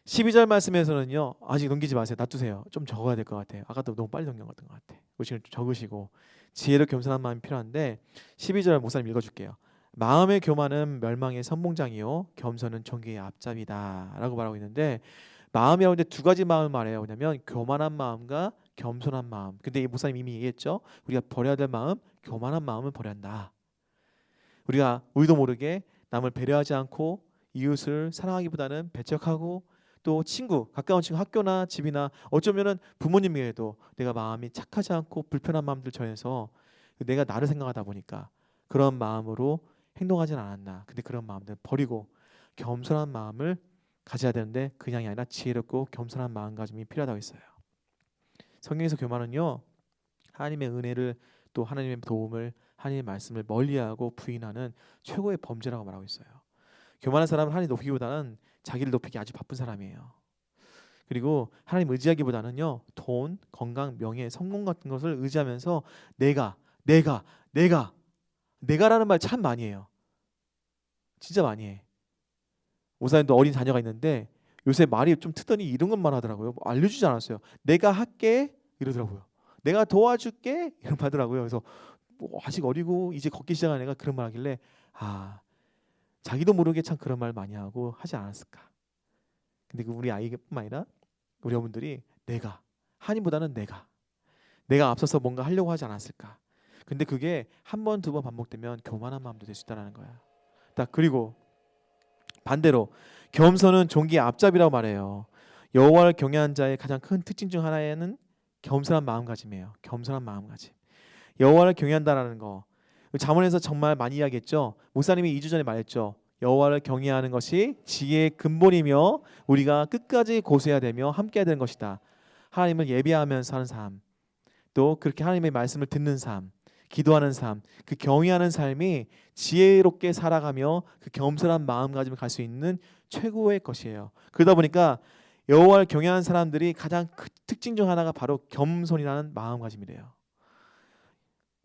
Speaker 3: 12절 말씀에서는요, 아직 넘기지 마세요. 놔두세요. 좀 적어야 될 것 같아요. 아까도 너무 빨리 넘겨갔던 것 같아. 우리 지금 좀 적으시고, 지혜롭고 겸손한 마음이 필요한데 12절 목사님 읽어줄게요. 마음의 교만은 멸망의 선봉장이요 겸손은 존귀의 앞잡이다 라고 말하고 있는데, 마음이라고 하는데 두 가지 마음을 말해요. 뭐냐면 교만한 마음과 겸손한 마음. 근데 이 목사님 이미 얘기했죠. 우리가 버려야 될 마음, 교만한 마음을 버려야 한다. 우리가 우리도 모르게 남을 배려하지 않고 이웃을 사랑하기보다는 배척하고, 또 친구, 가까운 친구, 학교나 집이나 어쩌면은 부모님에게도 내가 마음이 착하지 않고 불편한 마음들 전해서 내가 나를 생각하다 보니까 그런 마음으로 행동하진 않았나. 근데 그런 마음들 버리고 겸손한 마음을 가져야 되는데 그냥이 아니라 지혜롭고 겸손한 마음가짐이 필요하다고 했어요. 성경에서 교만은요, 하나님의 은혜를, 또 하나님의 도움을, 하나님의 말씀을 멀리하고 부인하는 최고의 범죄라고 말하고 있어요. 교만한 사람은 하나님 높이기보다는 자기를 높이기 아주 바쁜 사람이에요. 그리고 하나님 의지하기보다는요, 돈, 건강, 명예, 성공 같은 것을 의지하면서 내가라는 말 참 많이 해요. 진짜 많이 해. 목사님도 어린 자녀가 있는데 요새 말이 좀 트더니 이런 것만 하더라고요. 뭐 알려주지 않았어요. 내가 할게 이러더라고요. 내가 도와줄게 이런 말 하더라고요. 그래서 뭐 아직 어리고 이제 걷기 시작한 애가 그런 말 하길래, 아, 자기도 모르게 참 그런 말 많이 하고 하지 않았을까. 근데 그 우리 아이뿐만 아니라 우리 어머님들이 하나님보다는 내가 앞서서 뭔가 하려고 하지 않았을까. 근데 그게 한 번, 두 번 반복되면 교만한 마음도 될 수 있다는 거야. 딱, 그리고 반대로 겸손은 존귀의 앞잡이라고 말해요. 여호와를 경외하는 자의 가장 큰 특징 중 하나에는 겸손한 마음가짐이에요. 겸손한 마음가짐. 여호와를 경외한다라는 거, 잠언에서 정말 많이 이야기했죠. 목사님이 2주 전에 말했죠. 여호와를 경외하는 것이 지혜의 근본이며 우리가 끝까지 고수해야 되며 함께해야 되는 것이다. 하나님을 예배하면서 사는 삶, 또 그렇게 하나님의 말씀을 듣는 삶, 기도하는 삶, 그 경외하는 삶이 지혜롭게 살아가며 그 겸손한 마음가짐을 갈 수 있는 최고의 것이에요. 그러다 보니까 여호와를 경외하는 사람들이 가장 큰 특징 중 하나가 바로 겸손이라는 마음가짐이래요.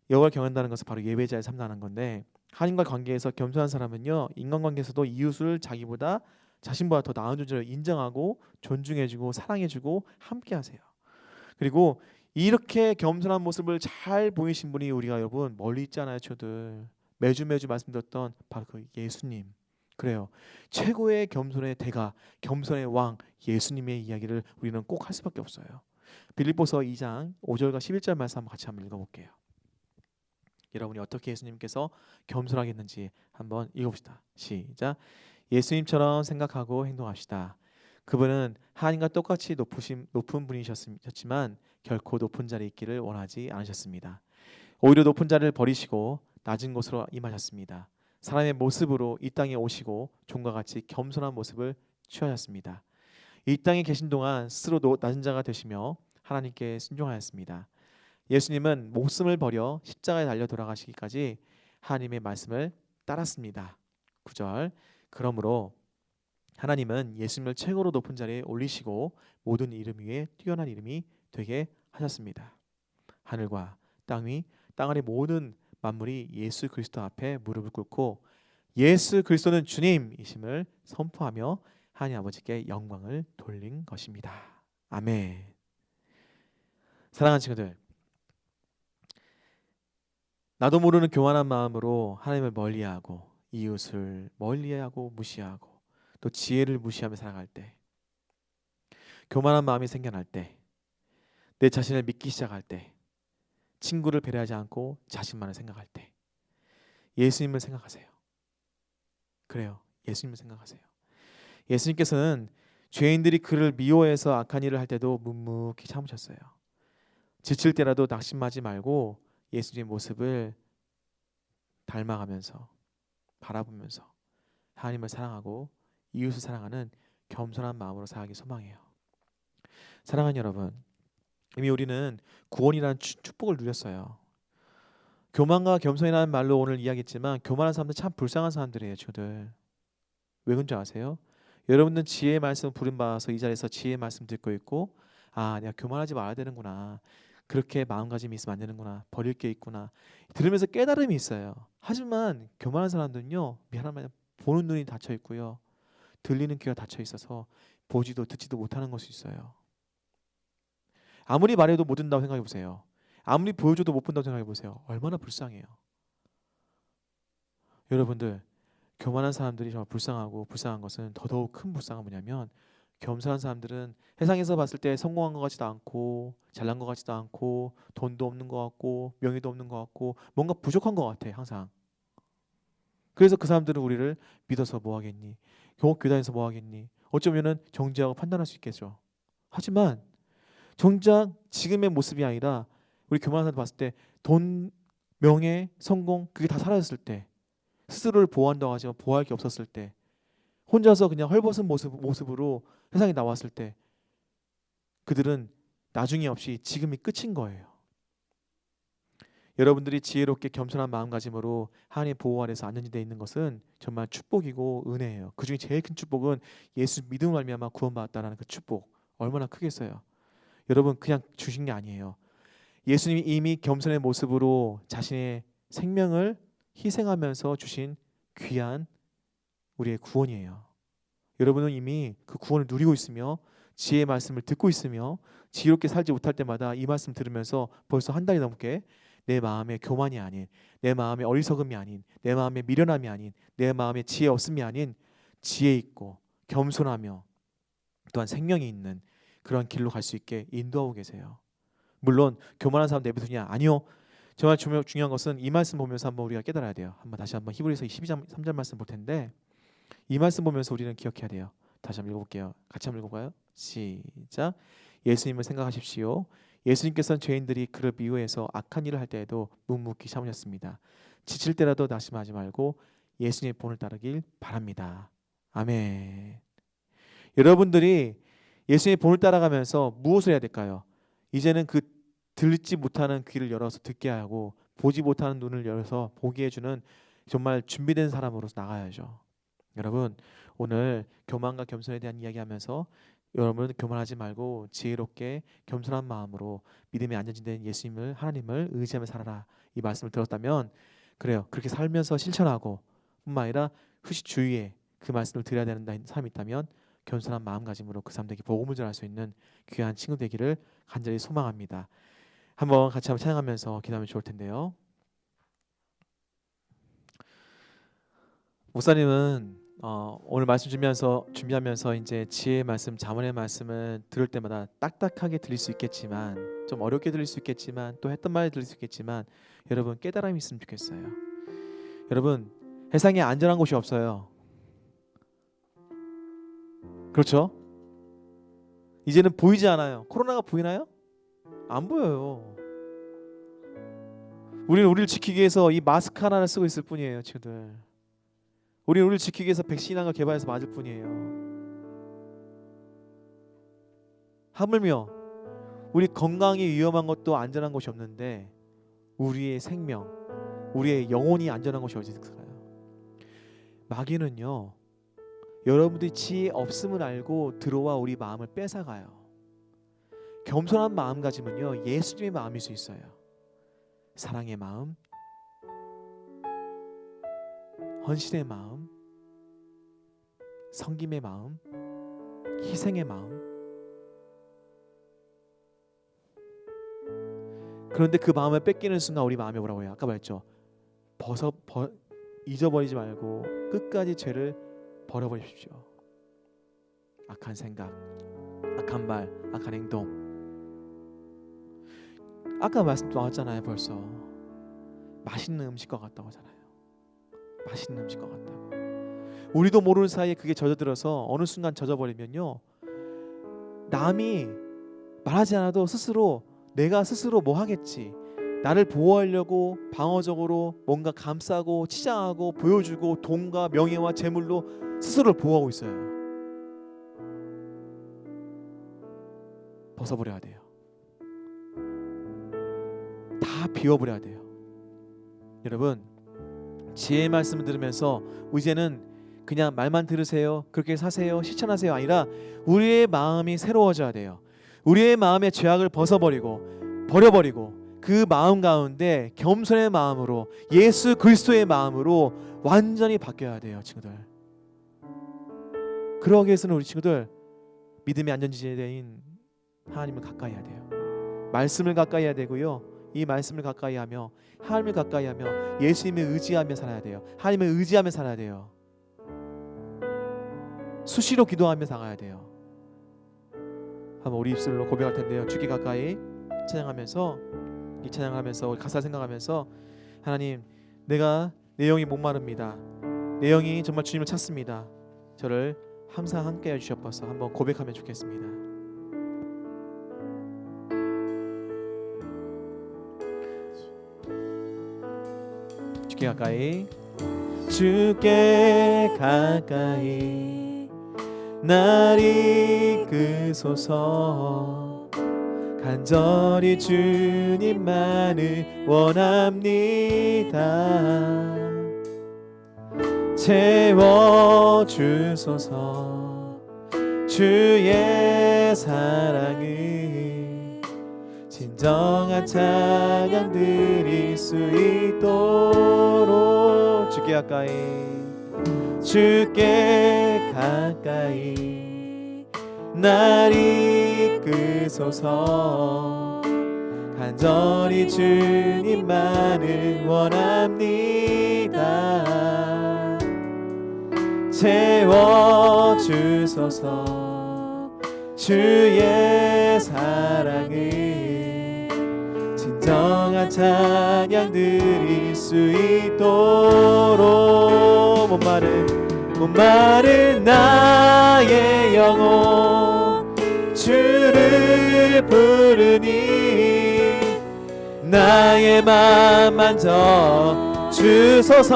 Speaker 3: 여호와를 경외한다는 것은 바로 예배자의 삶이라는 건데, 하나님과 관계에서 겸손한 사람은요, 인간관계에서도 이웃을 자신보다 더 나은 존재로 인정하고 존중해주고 사랑해주고 함께하세요. 그리고 이렇게 겸손한 모습을 잘 보이신 분이 우리가 여러분 멀리 있잖아요. 저들 매주 말씀드렸던 바로 그 예수님. 그래요. 최고의 겸손의 대가, 겸손의 왕 예수님의 이야기를 우리는 꼭 할 수밖에 없어요. 빌립보서 2장 5절과 11절 말씀 같이 한번 읽어볼게요. 여러분이 어떻게 예수님께서 겸손하게 했는지 한번 읽어봅시다. 시작. 예수님처럼 생각하고 행동합시다. 그분은 하나님과 똑같이 높은 분이셨지만 결코 높은 자리에 있기를 원하지 않으셨습니다. 오히려 높은 자리를 버리시고 낮은 곳으로 임하셨습니다. 사람의 모습으로 이 땅에 오시고 종과 같이 겸손한 모습을 취하셨습니다. 이 땅에 계신 동안 스스로 낮은 자가 되시며 하나님께 순종하였습니다. 예수님은 목숨을 버려 십자가에 달려 돌아가시기까지 하나님의 말씀을 따랐습니다. 9절. 그러므로 하나님은 예수님을 최고로 높은 자리에 올리시고 모든 이름 위에 뛰어난 이름이 되게 하셨습니다. 하늘과 땅 위, 땅 아래 모든 만물이 예수 그리스도 앞에 무릎을 꿇고 예수 그리스도는 주님이심을 선포하며 하나님 아버지께 영광을 돌린 것입니다. 아멘. 사랑하는 친구들, 나도 모르는 교만한 마음으로 하나님을 멀리하고 이웃을 멀리하고 무시하고 또 지혜를 무시하며 살아갈 때, 교만한 마음이 생겨날 때 내 자신을 믿기 시작할 때, 친구를 배려하지 않고 자신만을 생각할 때, 예수님을 생각하세요. 그래요. 예수님을 생각하세요. 예수님께서는 죄인들이 그를 미워해서 악한 일을 할 때도 묵묵히 참으셨어요. 지칠 때라도 낙심하지 말고 예수님의 모습을 닮아가면서 바라보면서 하나님을 사랑하고 이웃을 사랑하는 겸손한 마음으로 살기 소망해요. 사랑하는 여러분, 이미 우리는 구원이라는 축복을 누렸어요. 교만과 겸손이라는 말로 오늘 이야기했지만 교만한 사람들 참 불쌍한 사람들이에요. 친구들. 왜 그런지 아세요? 여러분들은 지혜의 말씀 부름받아서 이 자리에서 지혜의 말씀 듣고 있고, 아, 내가 교만하지 말아야 되는구나, 그렇게 마음가짐이 있으면 안 되는구나, 버릴 게 있구나, 들으면서 깨달음이 있어요. 하지만 교만한 사람들은요, 미안한 말, 보는 눈이 닫혀 있고요, 들리는 귀가 닫혀 있어서 보지도 듣지도 못하는 것이 있어요. 아무리 말해도 못 듣는다고 생각해 보세요. 아무리 보여줘도 못 본다고 생각해 보세요. 얼마나 불쌍해요. 여러분들, 교만한 사람들이 정말 불쌍한 것은 더더욱 큰 불쌍한 뭐냐면, 겸손한 사람들은 세상에서 봤을 때 성공한 것 같지도 않고 잘난 것 같지도 않고 돈도 없는 것 같고 명예도 없는 것 같고 뭔가 부족한 것 같아 항상. 그래서 그 사람들은 우리를 믿어서 뭐 하겠니? 교단에서 뭐 하겠니? 어쩌면은 정죄하고 판단할 수 있겠죠. 하지만 정작 지금의 모습이 아니라 우리 교만한 사람들 봤을 때 돈, 명예, 성공 그게 다 사라졌을 때, 스스로를 보호한다고 하지만 보호할 게 없었을 때, 혼자서 그냥 헐벗은 모습으로 세상에 나왔을 때, 그들은 나중이 없이 지금이 끝인 거예요. 여러분들이 지혜롭게 겸손한 마음가짐으로 하나님의 보호 아래서 안전지대에 있는 것은 정말 축복이고 은혜예요. 그중에 제일 큰 축복은 예수 믿음을 말미암아 구원받았다는 그 축복, 얼마나 크겠어요. 여러분, 그냥 주신 게 아니에요. 예수님이 이미 겸손의 모습으로 자신의 생명을 희생하면서 주신 귀한 우리의 구원이에요. 여러분은 이미 그 구원을 누리고 있으며 지혜의 말씀을 듣고 있으며 지혜롭게 살지 못할 때마다 이 말씀 들으면서 벌써 한 달이 넘게 내 마음에 교만이 아닌, 내 마음에 어리석음이 아닌, 내 마음에 미련함이 아닌, 내 마음에 지혜 없음이 아닌 지혜 있고 겸손하며 또한 생명이 있는 그런 길로 갈 수 있게 인도하고 계세요. 물론 교만한 사람 내버두냐? 아니요. 정말 중요한 것은 이 말씀 보면서 한번 우리가 깨달아야 돼요. 다시 한번 히브리서 12절 말씀 볼 텐데, 이 말씀 보면서 우리는 기억해야 돼요. 다시 한번 읽어볼게요. 같이 한번 읽어봐요. 시작. 예수님을 생각하십시오. 예수님께서는 죄인들이 그를 미워해서 악한 일을 할 때에도 묵묵히 참으셨습니다. 지칠 때라도 낙심하지 말고 예수님의 본을 따르길 바랍니다. 아멘. 여러분들이 예수님의 본을 따라가면서 무엇을 해야 될까요? 이제는 그 들지 못하는 귀를 열어서 듣게 하고 보지 못하는 눈을 열어서 보게 해주는 정말 준비된 사람으로 나가야죠. 여러분, 오늘 교만과 겸손에 대한 이야기하면서 여러분은 교만하지 말고 지혜롭게 겸손한 마음으로 믿음의 안전지대인 예수님을, 하나님을 의지하며 살아라, 이 말씀을 들었다면, 그래요, 그렇게 살면서 실천하고 뿐만 아니라 후시 주위에 그 말씀을 드려야 되는 사람이 있다면 겸손한 마음가짐으로 그 사람들에게 복음을 전할 수 있는 귀한 친구 되기를 간절히 소망합니다. 한번 같이 찬양하면서 기도하면 좋을 텐데요. 목사님은 오늘 말씀 준비하면서 이제 지혜의 말씀, 잠언의 말씀을 들을 때마다 딱딱하게 들릴 수 있겠지만, 좀 어렵게 들릴 수 있겠지만, 또 했던 말이 들릴 수 있겠지만, 여러분 깨달음이 있으면 좋겠어요. 여러분, 세상에 안전한 곳이 없어요. 그렇죠? 이제는 보이지 않아요. 코로나가 보이나요? 안 보여요. 우리는 우리를 지키기 위해서 이 마스크 하나를 쓰고 있을 뿐이에요, 친구들. 우리는 우리를 지키기 위해서 백신 하나 개발해서 맞을 뿐이에요. 하물며 우리 건강이 위험한 것도 안전한 것이 없는데 우리의 생명, 우리의 영혼이 안전한 것이 어디 있을까요? 마귀는요, 여러분들이 지혜 없음을 알고 들어와 우리 마음을 뺏어가요. 겸손한 마음가짐은요, 예수님의 마음일 수 있어요. 사랑의 마음, 헌신의 마음, 섬김의 마음, 희생의 마음. 그런데 그 마음을 뺏기는 순간 우리 마음에 뭐라고 해요? 아까 말했죠. 잊어버리지 말고 끝까지 죄를 버려버리십시오. 악한 생각, 악한 말, 악한 행동. 아까 말씀 나왔잖아요. 벌써 맛있는 음식과 같다고 하잖아요. 맛있는 음식과 같다고. 우리도 모르는 사이에 그게 젖어들어서 어느 순간 젖어버리면요, 남이 말하지 않아도 스스로 내가 스스로 뭐 하겠지, 나를 보호하려고 방어적으로 뭔가 감싸고 치장하고 보여주고 돈과 명예와 재물로 스스로를 보호하고 있어요. 벗어버려야 돼요. 다 비워버려야 돼요. 여러분, 지혜의 말씀을 들으면서 이제는 그냥 말만 들으세요, 그렇게 사세요, 실천하세요 아니라 우리의 마음이 새로워져야 돼요. 우리의 마음의 죄악을 버려버리고 그 마음 가운데 겸손의 마음으로, 예수 그리스도의 마음으로 완전히 바뀌어야 돼요, 친구들. 그러기 위해서는 우리 친구들 믿음의 안전지대인 하나님을 가까이 해야 돼요. 말씀을 가까이 해야 되고요. 이 말씀을 가까이 하며 하나님을 가까이 하며 예수님을 의지하며 살아야 돼요. 하나님을 의지하며 살아야 돼요. 수시로 기도하며 살아야 돼요. 한번 우리 입술로 고백할 텐데요. 주께 가까이 찬양하면서, 이 찬양하면서 가사 생각하면서, 하나님, 내 영이 목마릅니다. 내 영이 정말 주님을 찾습니다. 저를 항상 함께 해주시옵소서. 한번 고백하면 좋겠습니다. 주께 가까이, 주께 가까이 날 이끄소서. 간절히 주님만을 원합니다. 채워주소서. 주의 사랑을 진정한 찬양 드릴 수 있도록 주께 가까이, 주께 가까이 날 이끄소서. 간절히 주님만을 원합니다. 채워주소서. 주의 사랑을 진정한 찬양 드릴 수 있도록. 목마른 나의 영혼 주를 부르니 나의 맘 만져 주소서.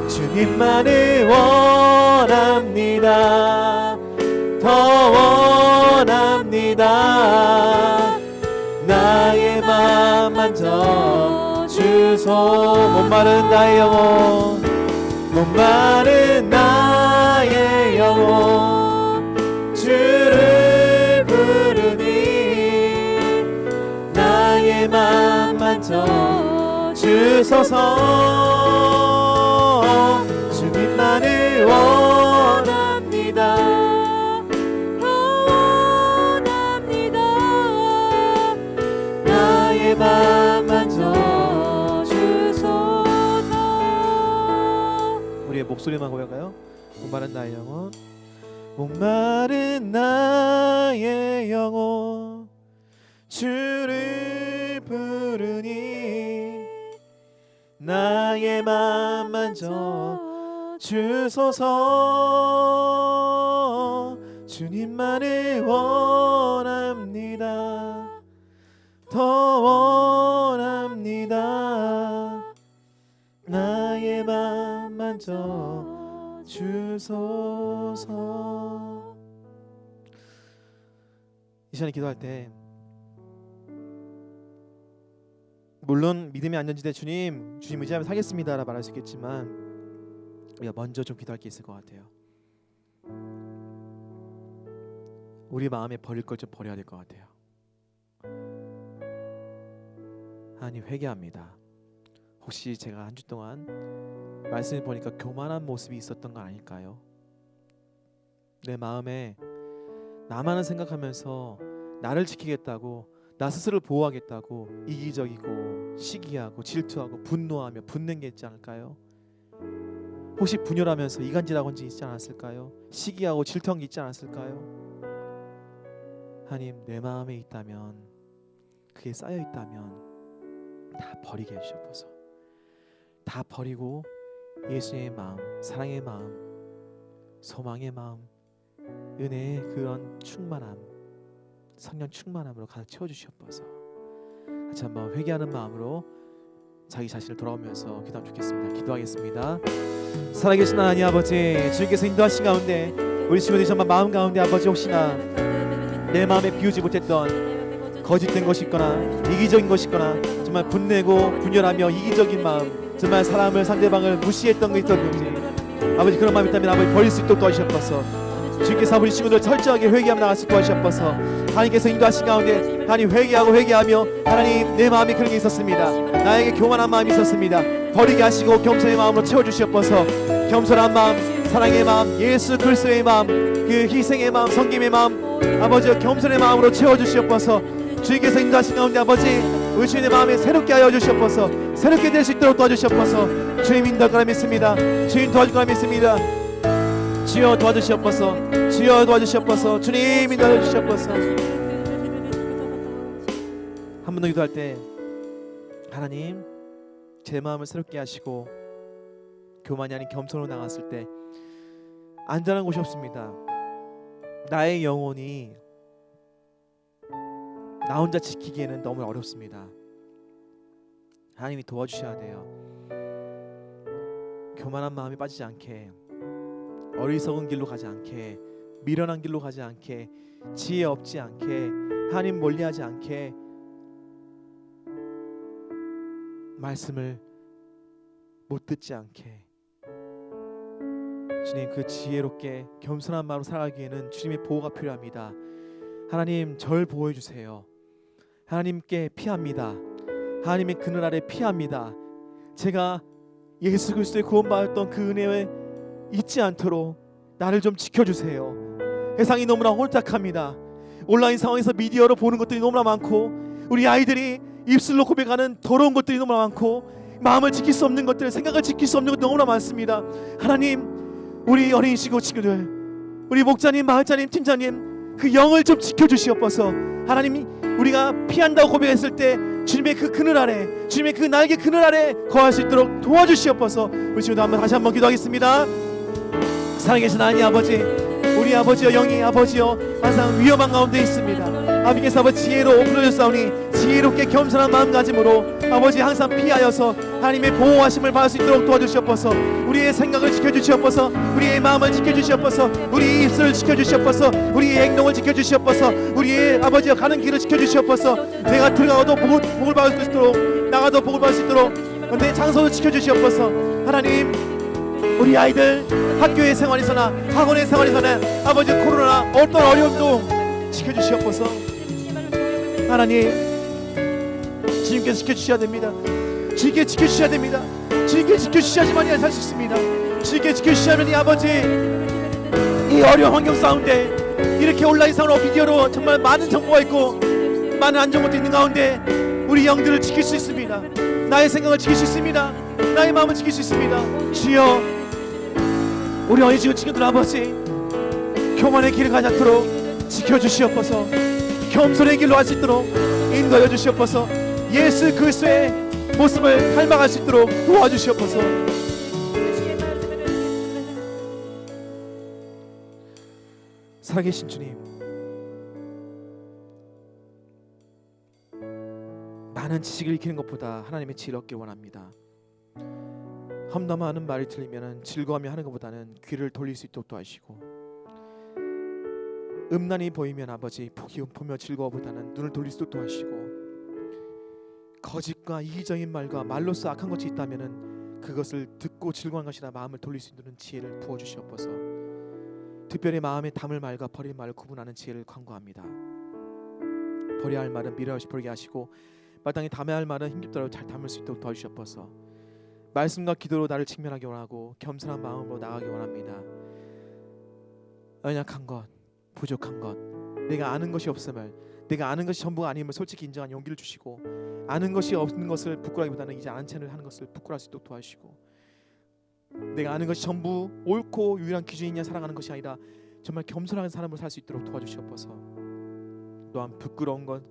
Speaker 3: 주님만을 원합니다. 더 원합니다. 나의 맘 만져 주소. 목마른 나의 영혼, 목마른 나의 영혼 주를 부르니 나의 맘 만져 주소서. 주님만을 원합니다. 원합니다. 나의 맘 만져 주소서. 우리의 목소리만 고백할까요? 목마른 나의 영혼, 목마른 나의 영혼 주를 부르니 나의 맘 만져 주소서. 주님만을 원합니다. 더 원합니다. 나의 맘 만져 주소서. 이 시간에 기도할 때 물론 믿음의 안전지대 주님 의지하며 살겠습니다라 말할 수 있겠지만 우리가 먼저 좀 기도할 게 있을 것 같아요. 우리 마음에 버릴 걸 좀 버려야 될 것 같아요. 하나님, 회개합니다. 혹시 제가 한 주 동안 말씀을 보니까 교만한 모습이 있었던 거 아닐까요? 내 마음에 나만을 생각하면서 나를 지키겠다고, 나 스스로를 보호하겠다고 이기적이고 시기하고 질투하고 분노하며 붙는 게 있지 않을까요? 혹시 분열하면서 이간질하고 있지 않았을까요? 시기하고 질투한 게 있지 않았을까요? 하나님, 내 마음에 있다면 그게 쌓여 있다면 다 버리게 해주셔서 다 버리고 예수의 마음, 사랑의 마음, 소망의 마음, 은혜의 그런 충만함, 성령 충만함으로 가득 채워주시옵소서. 같이 한번 회개하는 마음으로 자기 자신을 돌아오면서 기도하면 좋겠습니다. 기도하겠습니다. 살아계신 하나님 아버지, 주님께서 인도하신 가운데 우리 친구들이 정말 마음 가운데 아버지 혹시나 내 마음에 비우지 못했던 거짓된 것이 있거나 이기적인 것이 있거나 정말 분내고 분열하며 이기적인 마음, 정말 사람을 상대방을 무시했던 게 있었는지 아버지 그런 마음이 있다면 아버지 버릴 수 있도록 도와주시옵소서. 주님께서 우리 친구들 철저하게 회개하며 나갈 수 있도록 도와주시옵소서. 하나님께서 인도하신 가운데 하나님 회개하며 하나님 내 마음에 그런 게 있었습니다. 나에게 교만한 마음이 있었습니다. 버리게 하시고 겸손의 마음으로 채워주시옵소서. 겸손한 마음, 사랑의 마음, 예수 그리스도의 마음, 그 희생의 마음, 섬김의 마음, 아버지 겸손의 마음으로 채워주시옵소서. 주님께서 인도하신 가운데 아버지 우리 주님의 마음에 새롭게 하여 주시옵소서. 새롭게 될 수 있도록 도와주시옵소서. 주님 인도할 거라 믿습니다. 주님 도와줄 거라 믿습니다. 주여 도와주시옵소서. 주여 도와주시옵소서. 주님 인도해 주시옵소서. 한 번 더 기도할 때 하나님 제 마음을 새롭게 하시고 교만이 아닌 겸손으로 나갔을 때 안전한 곳이 없습니다. 나의 영혼이 나 혼자 지키기에는 너무 어렵습니다. 하나님이 도와주셔야 돼요. 교만한 마음이 빠지지 않게, 어리석은 길로 가지 않게, 미련한 길로 가지 않게, 지혜 없지 않게, 하나님 멀리하지 않게, 말씀을 못 듣지 않게, 주님 그 지혜롭게 겸손한 마음으로 살아가기에는 주님의 보호가 필요합니다. 하나님 절 보호해 주세요. 하나님께 피합니다. 하나님의 그늘 아래 피합니다. 제가 예수 그리스도의 구원받았던 그 은혜에 잊지 않도록 나를 좀 지켜주세요. 세상이 너무나 혼탁합니다. 온라인 상황에서 미디어로 보는 것들이 너무나 많고, 우리 아이들이 입술로 고백하는 더러운 것들이 너무나 많고, 마음을 지킬 수 없는 것들, 생각을 지킬 수 없는 것들이 너무나 많습니다. 하나님 우리 어린이시고 친구들, 우리 목자님, 마을자님, 팀장님 그 영을 좀 지켜주시옵소서. 하나님 우리가 피한다고 고백했을 때 주님의 그 그늘 아래, 주님의 그 날개 그늘 아래 거할 수 있도록 도와주시옵소서. 우리 친구들 다시 한번 기도하겠습니다. 살아계신 하나님 아버지, 우리 아버지여 영이 아버지여 항상 위험한 가운데 있습니다. 아버지께서 아버지 지혜로 불러주사오니 지혜롭게 겸손한 마음가짐으로 아버지 항상 피하여서 하나님의 보호하심을 받을 수 있도록 도와주시옵소서. 우리의 생각을 지켜주시옵소서. 우리의 마음을 지켜주시옵소서. 우리의 입술을 지켜주시옵소서. 우리의 행동을 지켜주시옵소서. 우리의 아버지여 가는 길을 지켜주시옵소서. 내가 들어가도 복을 받을 수 있도록, 나가도 복을 받을 수 있도록 내 장소를 지켜주시옵소서. 하나님 우리 아이들 학교의 생활에서나 학원의 생활에서나 아버지 코로나 어떤 어려움도 지켜주시옵소서. 하나님 주님께서 지켜주셔야 됩니다. 주님께 지켜주셔야 됩니다. 주님께 지켜주셔야지만이 살 수 있습니다. 주님께 지켜주셔야만 이 아버지 이 어려운 환경 가운데 이렇게 온라인상으로 비디오로 정말 많은 정보가 있고 많은 안 좋은 것도 있는 가운데 우리 영들을 지킬 수 있습니다. 나의 생각을 지킬 수 있습니다. 나의 마음을 지킬 수 있습니다. 주여 우리 어린 친구들 아버지 교만의 길을 가지 않도록 지켜주시옵소서. 겸손의 길로 갈 수 있도록 인도하여 주시옵소서. 예수 그리스도의 모습을 닮아갈 수 있도록 도와주시옵소서. 살아계신 주님, 많은 지식을 익히는 것보다 하나님의 지혜를 얻기 원합니다. 험담하는 말이 들리면 즐거워하며 하는 것보다는 귀를 돌릴 수 있도록 도와주시고, 음란이 보이면 아버지 보며 즐거워보다는 눈을 돌릴 수 있도록 도와주시고, 거짓과 이기적인 말과 말로써 악한 것이 있다면 그것을 듣고 즐거운 것이나 마음을 돌릴 수 있는 지혜를 부어주시옵소서. 특별히 마음에 담을 말과 버릴 말을 구분하는 지혜를 간구합니다. 버려야 할 말은 미련 없이 버리게 하시고 마땅히 담아야 할 말은 힘겹더라도 잘 담을 수 있도록 도와주시옵소서. 말씀과 기도로 나를 직면하기 원하고 겸손한 마음으로 나가기 원합니다. 연약한 것, 부족한 것, 내가 아는 것이 없음을, 내가 아는 것이 전부가 아님을 솔직히 인정한 용기를 주시고, 아는 것이 없는 것을 부끄러기보다는 이제 아는 채를 하는 것을 부끄러울 수 있도록 도와주시고, 내가 아는 것이 전부 옳고 유일한 기준이냐 살아가는 것이 아니라 정말 겸손한 사람으로 살 수 있도록 도와주시옵소서. 또한 부끄러운 것,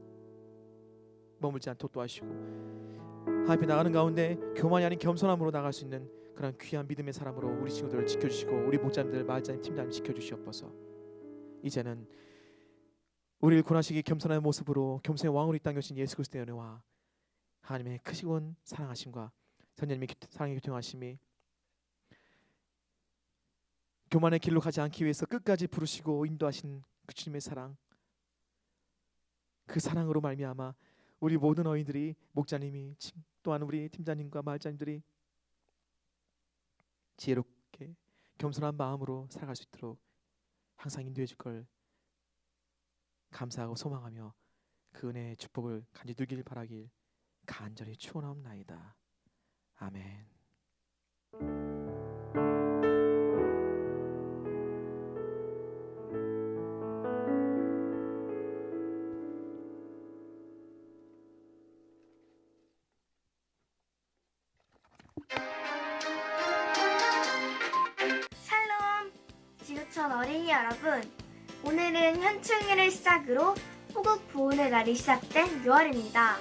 Speaker 3: 머물지 않도록 도와주시고 하나님 나가는 가운데 교만이 아닌 겸손함으로 나갈 수 있는 그런 귀한 믿음의 사람으로 우리 친구들을 지켜주시고 우리 목자님들, 마을장님, 팀장님 지켜주시옵소서. 이제는 우리를 구원하시기 겸손한 모습으로 겸손의 왕으로 이 땅에 오신 예수 그리스도의 은혜와 하나님의 크시고 사랑하심과 선생님의 사랑의 교통하심이 교만의 길로 가지 않기 위해서 끝까지 부르시고 인도하신 그 주님의 사랑, 그 사랑으로 말미암아 우리 모든 어인들이 목자님이 또한 우리 팀장님과 마을장님들이 지혜롭게 겸손한 마음으로 살아갈 수 있도록 항상 인도해 줄 걸 감사하고 소망하며 그 은혜의 축복을 간절히 누리길 바라길 간절히 축원하옵나이다. 아멘.
Speaker 4: 샬롬! 지구촌 어린이 여러분, 오늘은 현충일을 시작으로 호국 부운의 날이 시작된 6월입니다.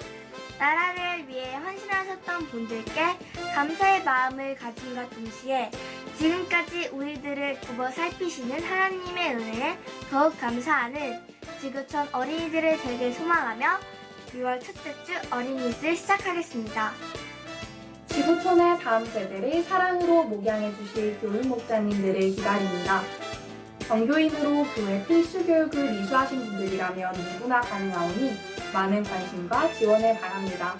Speaker 4: 나라를 위해 헌신하셨던 분들께 감사의 마음을 가짐과 동시에 지금까지 우리들을 굽어 살피시는 하나님의 은혜에 더욱 감사하는 지구촌 어린이들을 되게 소망하며 6월 첫째 주 어린이집을 시작하겠습니다.
Speaker 5: 지구촌의 다음 세대를 사랑으로 목양해 주실 교육 목자님들을 기다립니다. 정교인으로 교회 필수 교육을 이수하신 분들이라면 누구나 가능하오니 많은 관심과 지원을 바랍니다.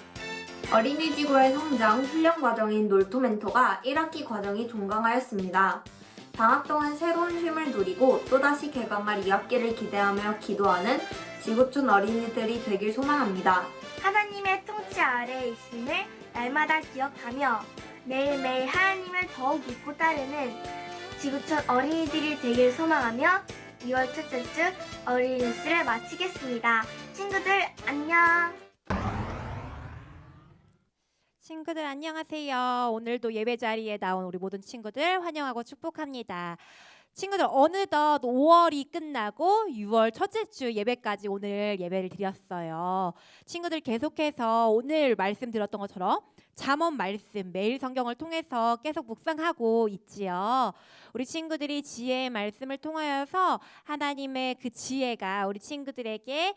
Speaker 6: 어린이 지구의 성장 훈련 과정인 놀토 멘토가 1학기 과정이 종강하였습니다. 방학 동안 새로운 쉼을 누리고 또다시 개강할 2학기를 기대하며 기도하는 지구촌 어린이들이 되길 소망합니다.
Speaker 4: 하나님의 통치 아래에 있음을 날마다 기억하며 매일매일 하나님을 더욱 믿고 따르는 지구촌 어린이들이 되길 소망하며 2월 첫째 주 어린이 뉴스를 마치겠습니다. 친구들 안녕!
Speaker 2: 친구들 안녕하세요. 오늘도 예배 자리에 나온 우리 모든 친구들 환영하고 축복합니다. 친구들 어느덧 5월이 끝나고 6월 첫째 주 예배까지 오늘 예배를 드렸어요. 친구들 계속해서 오늘 말씀 들었던 것처럼 잠언 말씀 매일 성경을 통해서 계속 묵상하고 있지요. 우리 친구들이 지혜의 말씀을 통하여서 하나님의 그 지혜가 우리 친구들에게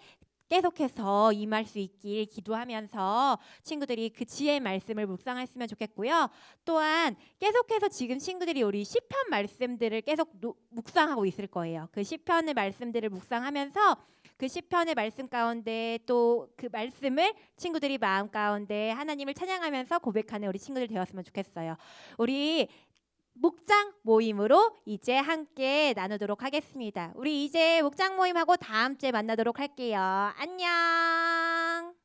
Speaker 2: 계속해서 임할 수 있길 기도하면서 친구들이 그 지혜의 말씀을 묵상했으면 좋겠고요. 또한 계속해서 지금 친구들이 우리 시편 말씀들을 계속 묵상하고 있을 거예요. 그 시편의 말씀들을 묵상하면서 그 시편의 말씀 가운데 또 그 말씀을 친구들이 마음 가운데 하나님을 찬양하면서 고백하는 우리 친구들 되었으면 좋겠어요. 우리 목장 모임으로 이제 함께 나누도록 하겠습니다. 우리 이제 목장 모임하고 다음 주에 만나도록 할게요. 안녕.